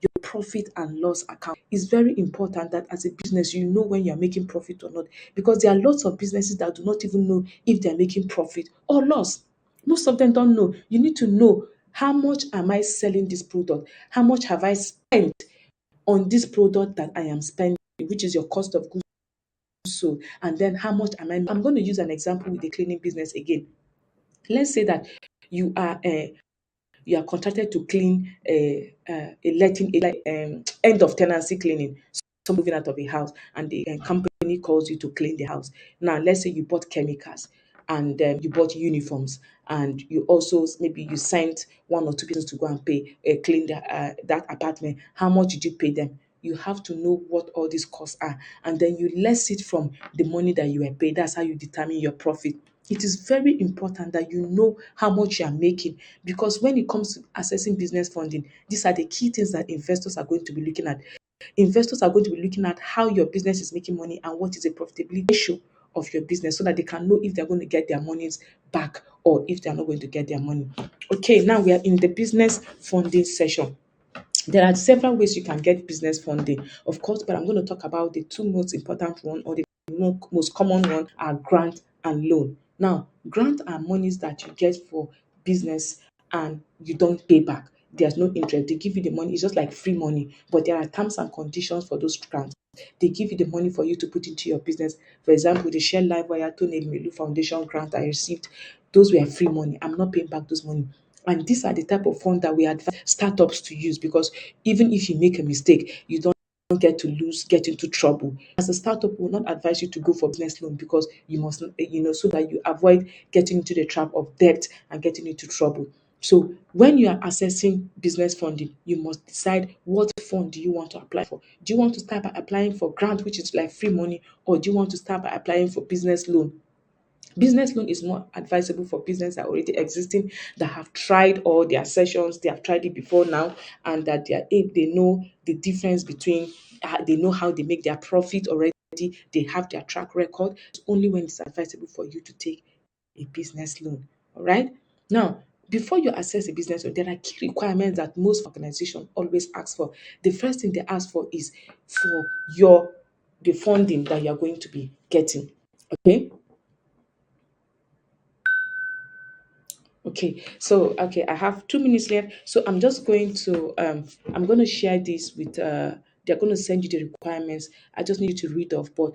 your profit and loss account. It's very important that as a business, you know when you're making profit or not, because there are lots of businesses that do not even know if they're making profit or loss. Most of them don't know. You need to know, how much am I selling this product? How much have I spent on this product that I am spending, which is your cost of goods sold? And then how much am I? I'm going to use an example with the cleaning business again. Let's say that you are you are contracted to clean a letting, end of tenancy cleaning. So moving out of a house, and the company calls you to clean the house. Now, let's say you bought chemicals and you bought uniforms, and you also maybe you sent one or two people to go and pay clean that apartment. How much did you pay them? you have to know what all these costs are, and then you less it from the money that you were paid. That's how you determine your profit. It is very important that you know how much you are making, because when it comes to accessing business funding, these are the key things that investors are going to be looking at. Investors are going to be looking at how your business is making money and what is the profitability ratio of your business, so that they can know if they're going to get their monies back or if they're not going to get their money. Okay, now we are in the business funding session. There are several ways you can get business funding, of course, but I'm going to talk about the two most important one, or the most common one, are grant and loan. Now, grant are monies that you get for business and you don't pay back. There's no interest. They give you the money. It's just like free money, but there are terms and conditions for those grants. They give you the money for you to put into your business. For example, the Share Livewire Tony Melu Foundation grant I received, those were free money. I'm not paying back those money. And these are the type of fund that we advise startups to use, because even if you make a mistake, you don't get into trouble. As a startup, we will not advise you to go for business loan, because you must, so that you avoid getting into the trap of debt and getting into trouble. So when you are assessing business funding, you must decide what fund do you want to apply for. Do you want to start by applying for grant, which is like free money, or do you want to start by applying for business loan? Business loan is more advisable for business that are already existing, that have tried all their sessions, they have tried it before now, and that they know the difference between, they know how they make their profit already, they have their track record. It's only when it's advisable for you to take a business loan. All right. Now, before you access a business loan, there are key requirements that most organizations always ask for. The first thing they ask for is for the funding that you are going to be getting. Okay. Okay, I have 2 minutes left. So I'm going to share this with they're going to send you the requirements. I just need you to read off. But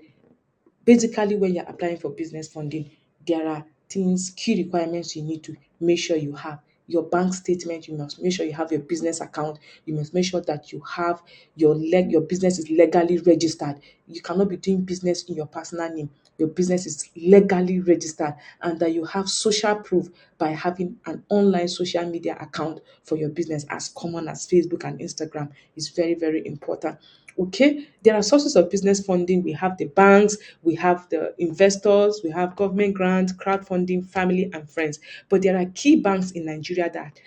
basically, when you're applying for business funding, there are key requirements you need to make sure you have. Your bank statement, you must make sure you have your business account. You must make sure that you have your business is legally registered. You cannot be doing business in your personal name. Your business is legally registered, and that you have social proof by having an online social media account for your business, as common as Facebook and Instagram, is very, very important. Okay, there are sources of business funding. We have the banks, we have the investors, we have government grants, crowdfunding, family and friends. But there are key banks in Nigeria that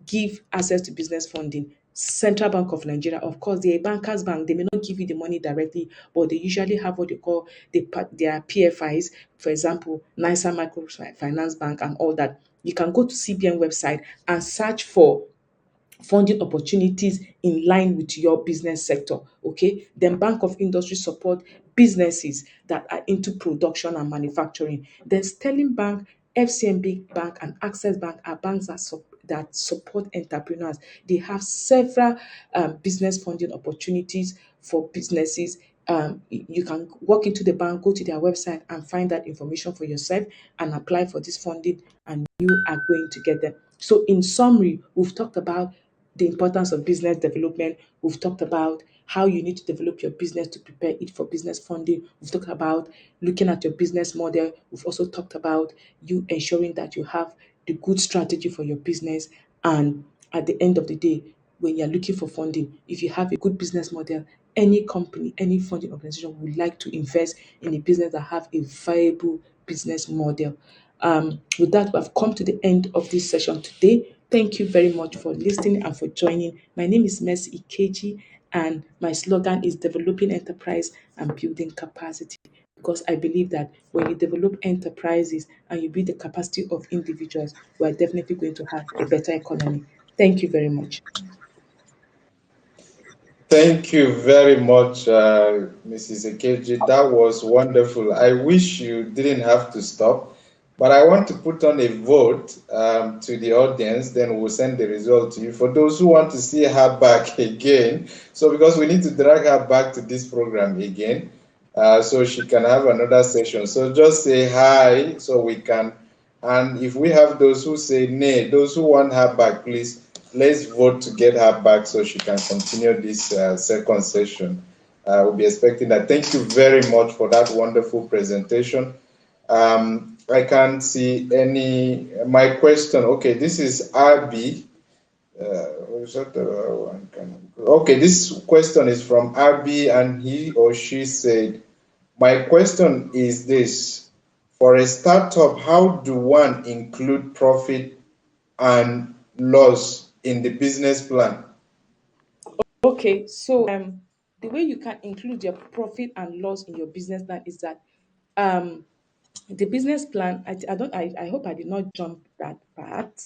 give access to business funding. Central Bank of Nigeria, of course, they're a bankers bank. They may not give you the money directly, but they usually have what they call their PFIs. For example, NISA Microfinance Bank and all that. You can go to CBN website and search for funding opportunities in line with your business sector. Okay, then Bank of Industry support businesses that are into production and manufacturing. Then Sterling Bank, FCMB Bank, and Access Bank are banks that support entrepreneurs. They have several business funding opportunities for businesses. You can walk into the bank, go to their website, and find that information for yourself and apply for this funding, and you are going to get them. So, in summary, we've talked about the importance of business development. We've talked about how you need to develop your business to prepare it for business funding. We've talked about looking at your business model. We've also talked about you ensuring that you have the good strategy for your business. And at the end of the day, when you're looking for funding, if you have a good business model, any company, any funding organization would like to invest in a business that have a viable business model. With that, we have come to the end of this session today. Thank you very much for listening and for joining. My name is Mercy Ikeji, and my slogan is developing enterprise and building capacity. Because I believe that when you develop enterprises and you build the capacity of individuals, we are definitely going to have a better economy. Thank you very much. Thank you very much, Mrs. Ekeji. That was wonderful. I wish you didn't have to stop, but I want to put on a vote to the audience, then we'll send the result to you. For those who want to see her back again, so because we need to drag her back to this program again, so she can have another session. So just say hi so we can, and if we have those who say nay, those who want her back, please, let's vote to get her back so she can continue this second session. We'll be expecting that. Thank you very much for that wonderful presentation. I can't see my question. Okay, this is RB. Okay, this question is from Abby, and he or she said, my question is this: for a startup, how do one include profit and loss in the business plan? Okay, so the way you can include your profit and loss in your business plan is that um the business plan. I don't. I hope I did not jump that part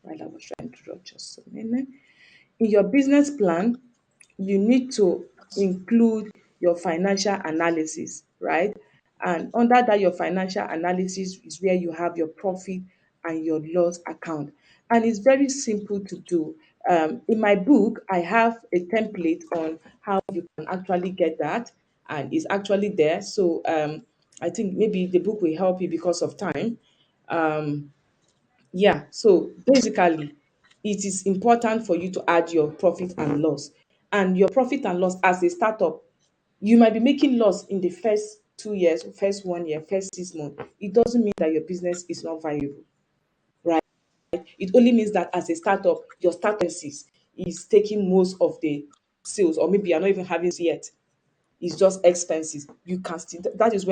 while I was trying to draw just a minute. In your business plan, you need to include your financial analysis, right? And under that, your financial analysis is where you have your profit and your loss account. And it's very simple to do. In my book, I have a template on how you can actually get that, and it's actually there. So I think maybe the book will help you because of time. Um, yeah, so basically, it is important for you to add your profit and loss. And your profit and loss as a startup, you might be making loss in the first 2 years, first 1 year, first 6 months. It doesn't mean that your business is not viable, right? It only means that as a startup, your startup is taking most of the sales, or maybe you're not even having it yet. It's just expenses. You can still, that's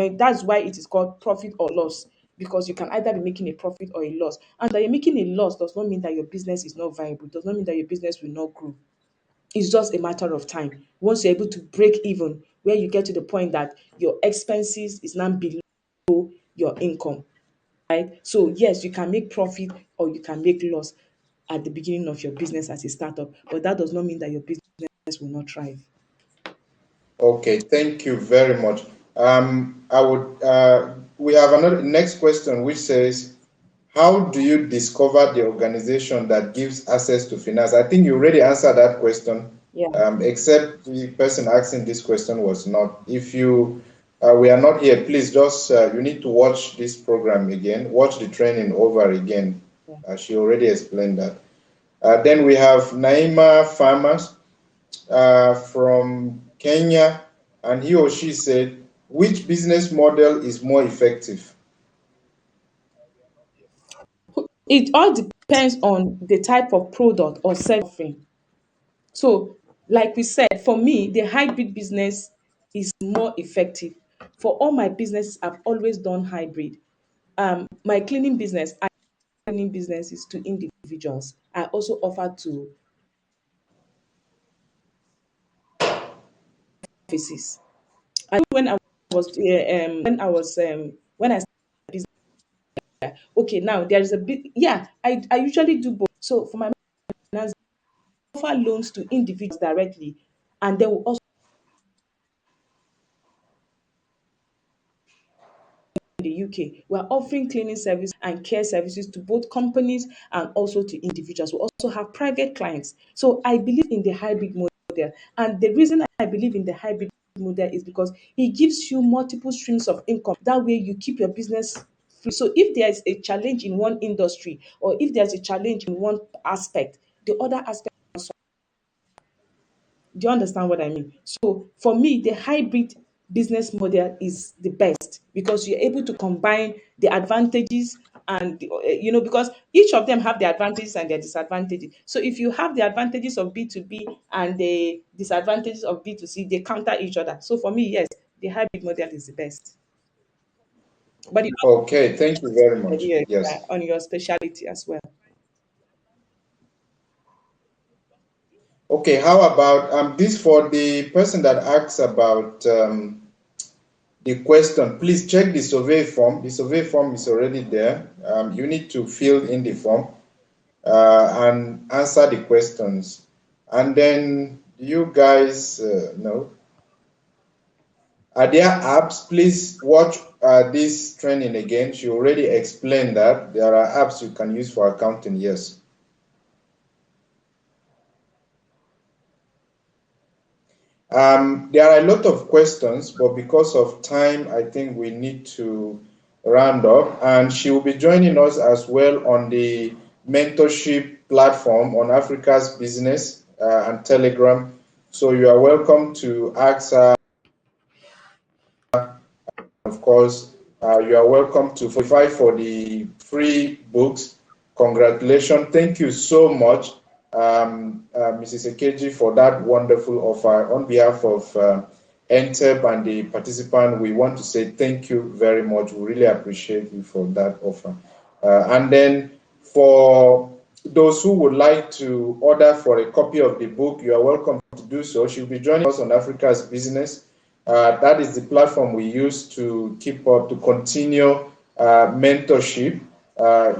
why it is called profit or loss, because you can either be making a profit or a loss. And that you're making a loss does not mean that your business is not viable, does not mean that your business will not grow. It's just a matter of time. Once you're able to break even, where you get to the point that your expenses is now below your income, right? So yes, you can make profit or you can make loss at the beginning of your business as a startup, but that does not mean that your business will not thrive. Okay, thank you very much. I would we have another next question which says, how do you discover the organization that gives access to finance? I think you already answered that question, Yeah. except the person asking this question was not. If you we are not here, please just you need to watch this program again, watch the training over again. Yeah. She already explained that. Then we have Naima Farmers from Kenya, and he or she said, which business model is more effective? It all depends on the type of product or service offering. So, like we said, for me, the hybrid business is more effective. For all my businesses, I've always done hybrid. My cleaning business is to individuals. I also offer to offices. I when I was when I started business, okay, now there is a bit, yeah, I usually do both. So for my finance, I offer loans to individuals directly, and then we also in the UK, we're offering cleaning service and care services to both companies and also to individuals. We also have private clients. So I believe in the hybrid model. And the reason I believe in the hybrid model is because it gives you multiple streams of income. That way you keep your business free. So if there's a challenge in one industry, or if there's a challenge in one aspect, the other aspect. Do you understand what I mean? So for me, the hybrid business model is the best because you're able to combine the advantages and because each of them have their advantages and their disadvantages. So if you have the advantages of B2B and the disadvantages of B2C, they counter each other. So for me, yes, the hybrid model is the best. But it Okay, thank you very all much. depends Yes. on your specialty as well. Okay, how about this for the person that asks about the question? Please check the survey form. The survey form is already there. You need to fill in the form and answer the questions. And then you guys know, are there apps? Please watch this training again. She already explained that there are apps you can use for accounting. Yes. There are a lot of questions, but because of time, I think we need to round up. And she will be joining us as well on the mentorship platform on Africa's Business and Telegram. So you are welcome to ask her. Of course, you are welcome to qualify for the free books. Congratulations. Thank you so much. Mrs. Ekeji, for that wonderful offer. On behalf of NTEP and the participant, we want to say thank you very much. We really appreciate you for that offer. And then for those who would like to order for a copy of the book, you are welcome to do so. She'll be joining us on Africa's Business. That is the platform we use to keep up, to continue mentorship.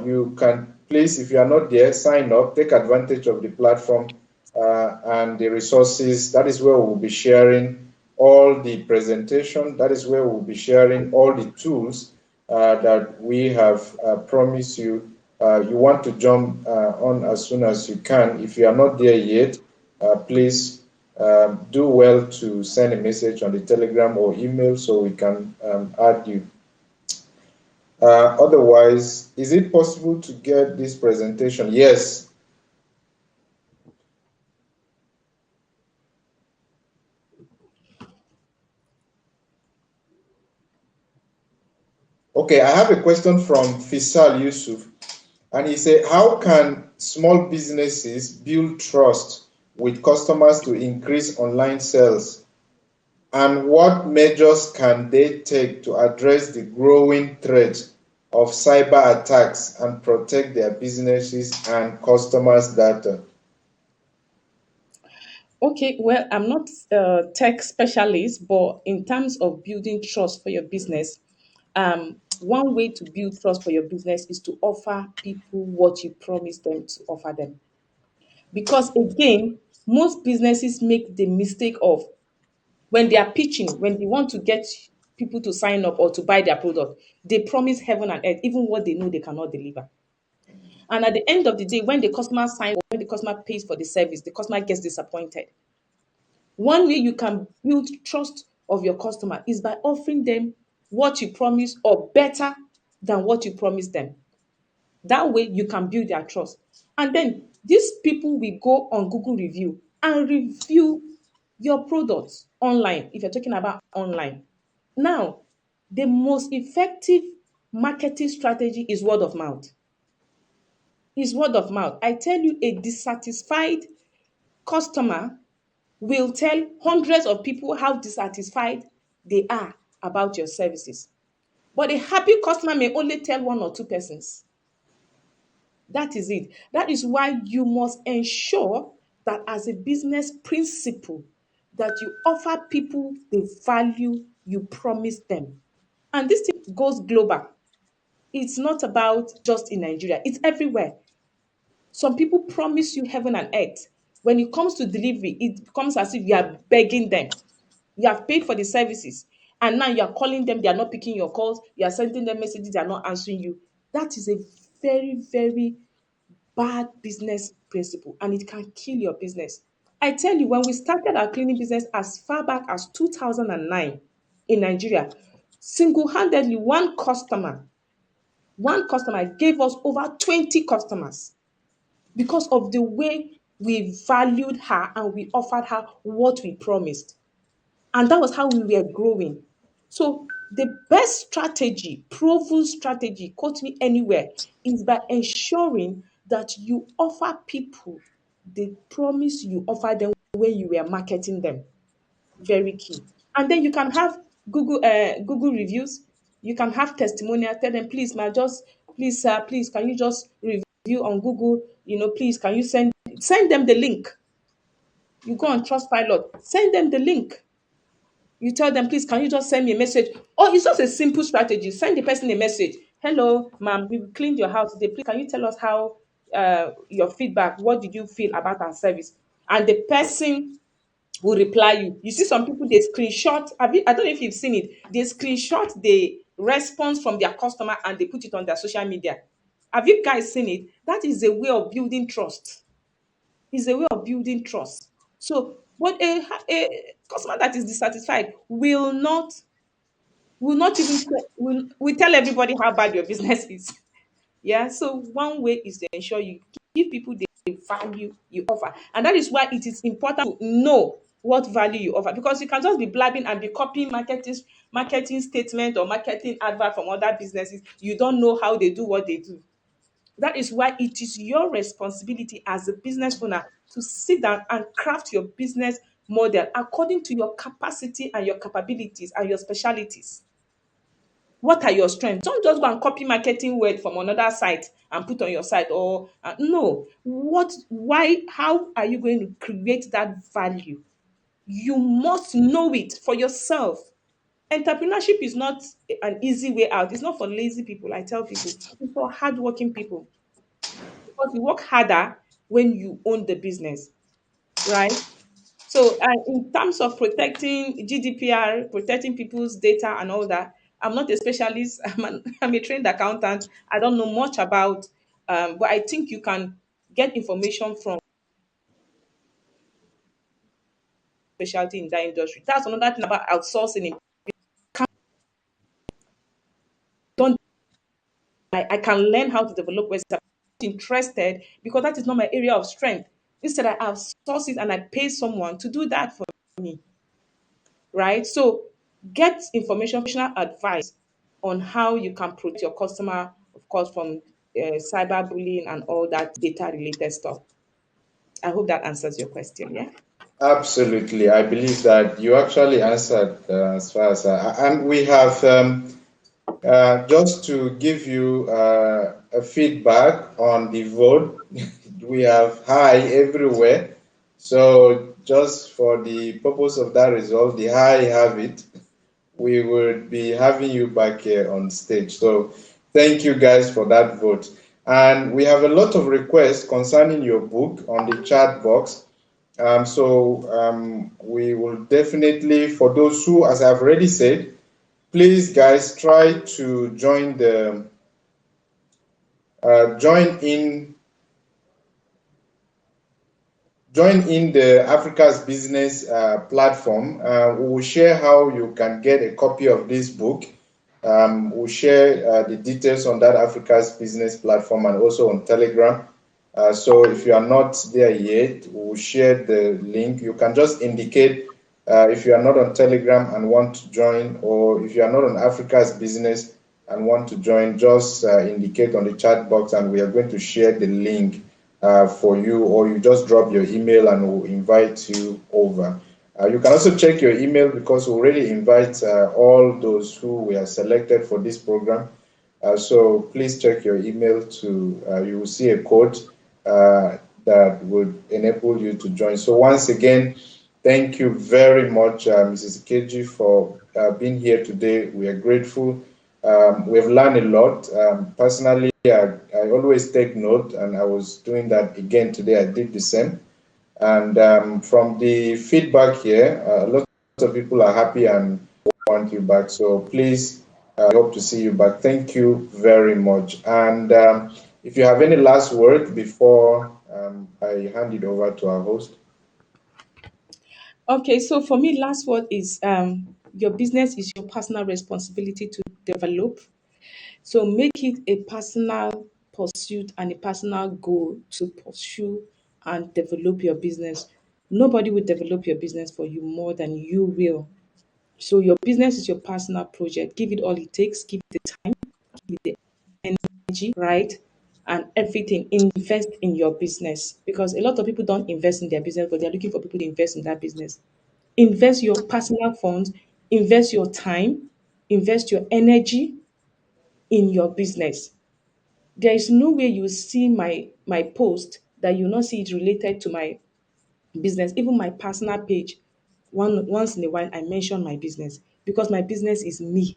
You can please, if you are not there, sign up, take advantage of the platform and the resources. That is where we'll be sharing all the presentation. That is where we'll be sharing all the tools that we have promised you. You want to jump on as soon as you can. If you are not there yet, please do well to send a message on the Telegram or email so we can add you. Otherwise, is it possible to get this presentation? Yes. Okay, I have a question from Fisal Yusuf, and he said, how can small businesses build trust with customers to increase online sales? And what measures can they take to address the growing threat of cyber attacks and protect their businesses and customers' data? Okay, well, I'm not a tech specialist, but in terms of building trust for your business, one way to build trust for your business is to offer people what you promise them to offer them. Because again, most businesses make the mistake of when they are pitching, when they want to get people to sign up or to buy their product, they promise heaven and earth, even what they know they cannot deliver. And at the end of the day, when the customer signs or when the customer pays for the service, the customer gets disappointed. One way you can build trust of your customer is by offering them what you promise or better than what you promised them. That way you can build their trust. And then these people will go on Google review and review your products online if you're talking about online. Now, the most effective marketing strategy is word of mouth. Is word of mouth. I tell you, a dissatisfied customer will tell hundreds of people how dissatisfied they are about your services. But a happy customer may only tell one or two persons. That is it. That is why you must ensure that as a business principle, that you offer people the value you promise them. And this thing goes global. It's not about just in Nigeria, it's everywhere. Some people promise you heaven and earth. When it comes to delivery, it becomes as if you are begging them. You have paid for the services, and now you are calling them, they are not picking your calls, you are sending them messages, they are not answering you. That is a very, very bad business principle, and it can kill your business. I tell you, when we started our cleaning business as far back as 2009 in Nigeria, single handedly, one customer gave us over 20 customers because of the way we valued her and we offered her what we promised. And that was how we were growing. So the best strategy, proven strategy, quote me anywhere, is by ensuring that you offer people the promise you offer them when you were marketing them. Very key. And then you can have Google reviews. You can have testimonial. Tell them, please, ma, just please, sir, please, can you just review on Google? Please, can you send them the link? You go on Trustpilot, send them the link. You tell them, please, can you just send me a message? Or it's just a simple strategy. Send the person a message. Hello, ma'am, we cleaned your house today. Please, can you tell us how your feedback? What did you feel about our service? And the person will reply you. You see, some people they screenshot. I don't know if you've seen it. They screenshot the response from their customer and they put it on their social media. Have you guys seen it? That is a way of building trust. It's a way of building trust. So, but a customer that is dissatisfied will not even will tell everybody how bad your business is. Yeah. So one way is to ensure you give people the value you offer, and that is why it is important to know what value you offer, because you can just be blabbing and be copying marketing statement or marketing advert from other businesses. You don't know how they do what they do. That is why it is your responsibility as a business owner to sit down and craft your business model according to your capacity and your capabilities and your specialities. What are your strengths? Don't just go and copy marketing word from another site and put on your site, or no. What, why, how are you going to create that value? You must know it for yourself. Entrepreneurship is not an easy way out. It's not for lazy people. I tell people it's for hardworking people, because you work harder when you own the business, right? So, in terms of protecting GDPR, protecting people's data and all that, I'm not a specialist. I'm a trained accountant. I don't know much about, but I think you can get information from specialty in that industry. That's another thing about outsourcing. Don't I can learn how to develop websites. I'm not interested because that is not my area of strength. Instead, I outsource it and I pay someone to do that for me, right? So get informational advice on how you can protect your customer, of course, from cyberbullying and all that data related stuff. I hope that answers your question. Yeah. Absolutely. I believe that you actually answered as far as, and we have, just to give you a feedback on the vote, we have high everywhere. So just for the purpose of that result, the high have it. We would be having you back here on stage. So thank you guys for that vote. And we have a lot of requests concerning your book on the chat box. We will definitely, for those who, as I've already said, please guys try to join in the Africa's Business platform. We will share how you can get a copy of this book. We'll share the details on that Africa's Business platform and also on Telegram. So if you are not there yet, we'll share the link. You can just indicate if you are not on Telegram and want to join, or if you are not on Africa's Business and want to join, just indicate on the chat box and we are going to share the link for you, or you just drop your email and we'll invite you over. You can also check your email because we already invite all those who were selected for this program. So please check your email you will see a code that would enable you to join. So once again, thank you very much, Mrs. Ikeji, for being here today. We are grateful. We've learned a lot. Personally, I always take note, and I was doing that again today. I did the same. And from the feedback here, a lot of people are happy and want you back. So please, I hope to see you back. Thank you very much. And if you have any last word before I hand it over to our host. Okay, so for me, last word is your business is your personal responsibility to develop. So make it a personal pursuit and a personal goal to pursue and develop your business. Nobody will develop your business for you more than you will. So your business is your personal project. Give it all it takes. Give it the time. Give it the energy, right? And everything. Invest in your business, because a lot of people don't invest in their business, but they're looking for people to invest in that business. Invest your personal funds. Invest your time. Invest your energy in your business. There is no way you see my post that you not see it related to my business. Even my personal page, once in a while I mention my business, because my business is me.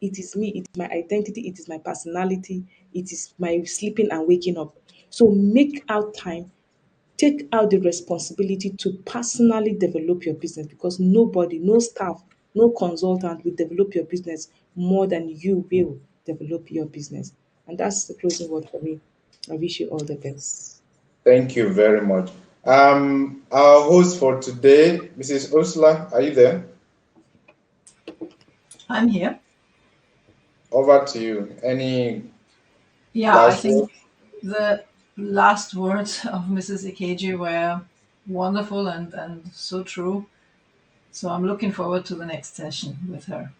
It is me. It is my identity. It is my personality. It is my sleeping and waking up. So make out time, take out the responsibility to personally develop your business, because nobody, no staff, no consultant will develop your business more than you will develop your business. And that's the closing word for me. I wish you all the best. Thank you very much. Our host for today, Mrs. Ursula, are you there? I'm here. Over to you. Any Yeah, I last think word? the last words of Mrs. Ikeji were wonderful and so true. So I'm looking forward to the next session with her.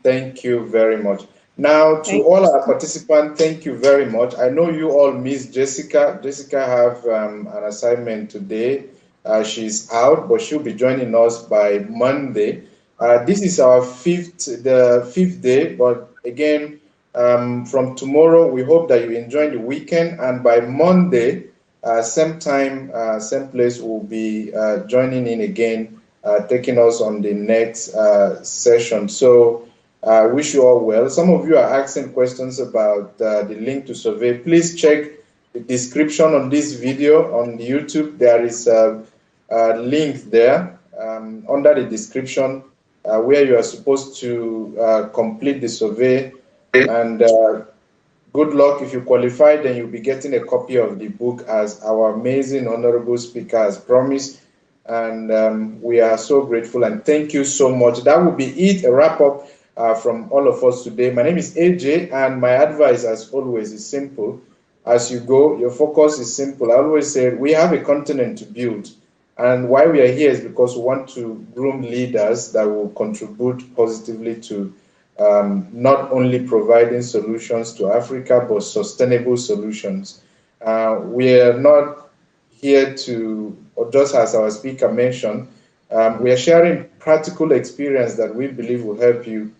Thank you very much. Now, to Thank all our participants, thank you very much. I know you all miss Jessica. Jessica have an assignment today. She's out, but she'll be joining us by Monday. This is our the fifth day, but again, from tomorrow, we hope that you enjoy the weekend, and by Monday, same time, same place, we'll be joining in again, taking us on the next session. So I wish you all well. Some of you are asking questions about the link to survey. Please check the description on this video on YouTube. There is a link there under the description where you are supposed to complete the survey. And good luck. If you qualify, then you'll be getting a copy of the book as our amazing honorable speaker has promised. And we are so grateful and thank you so much. That will be it, a wrap up from all of us today. My name is AJ, and my advice, as always, is simple. As you go, your focus is simple. I always say we have a continent to build. And why we are here is because we want to groom leaders that will contribute positively to not only providing solutions to Africa, but sustainable solutions. We are not here to, or just as our speaker mentioned, we are sharing practical experience that we believe will help you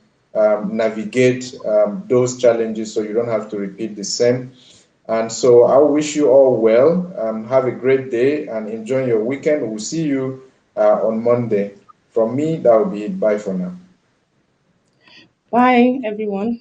navigate those challenges so you don't have to repeat the same. And so I wish you all well. Have a great day and enjoy your weekend. We'll see you on Monday. From me, that will be it. Bye for now. Bye, everyone.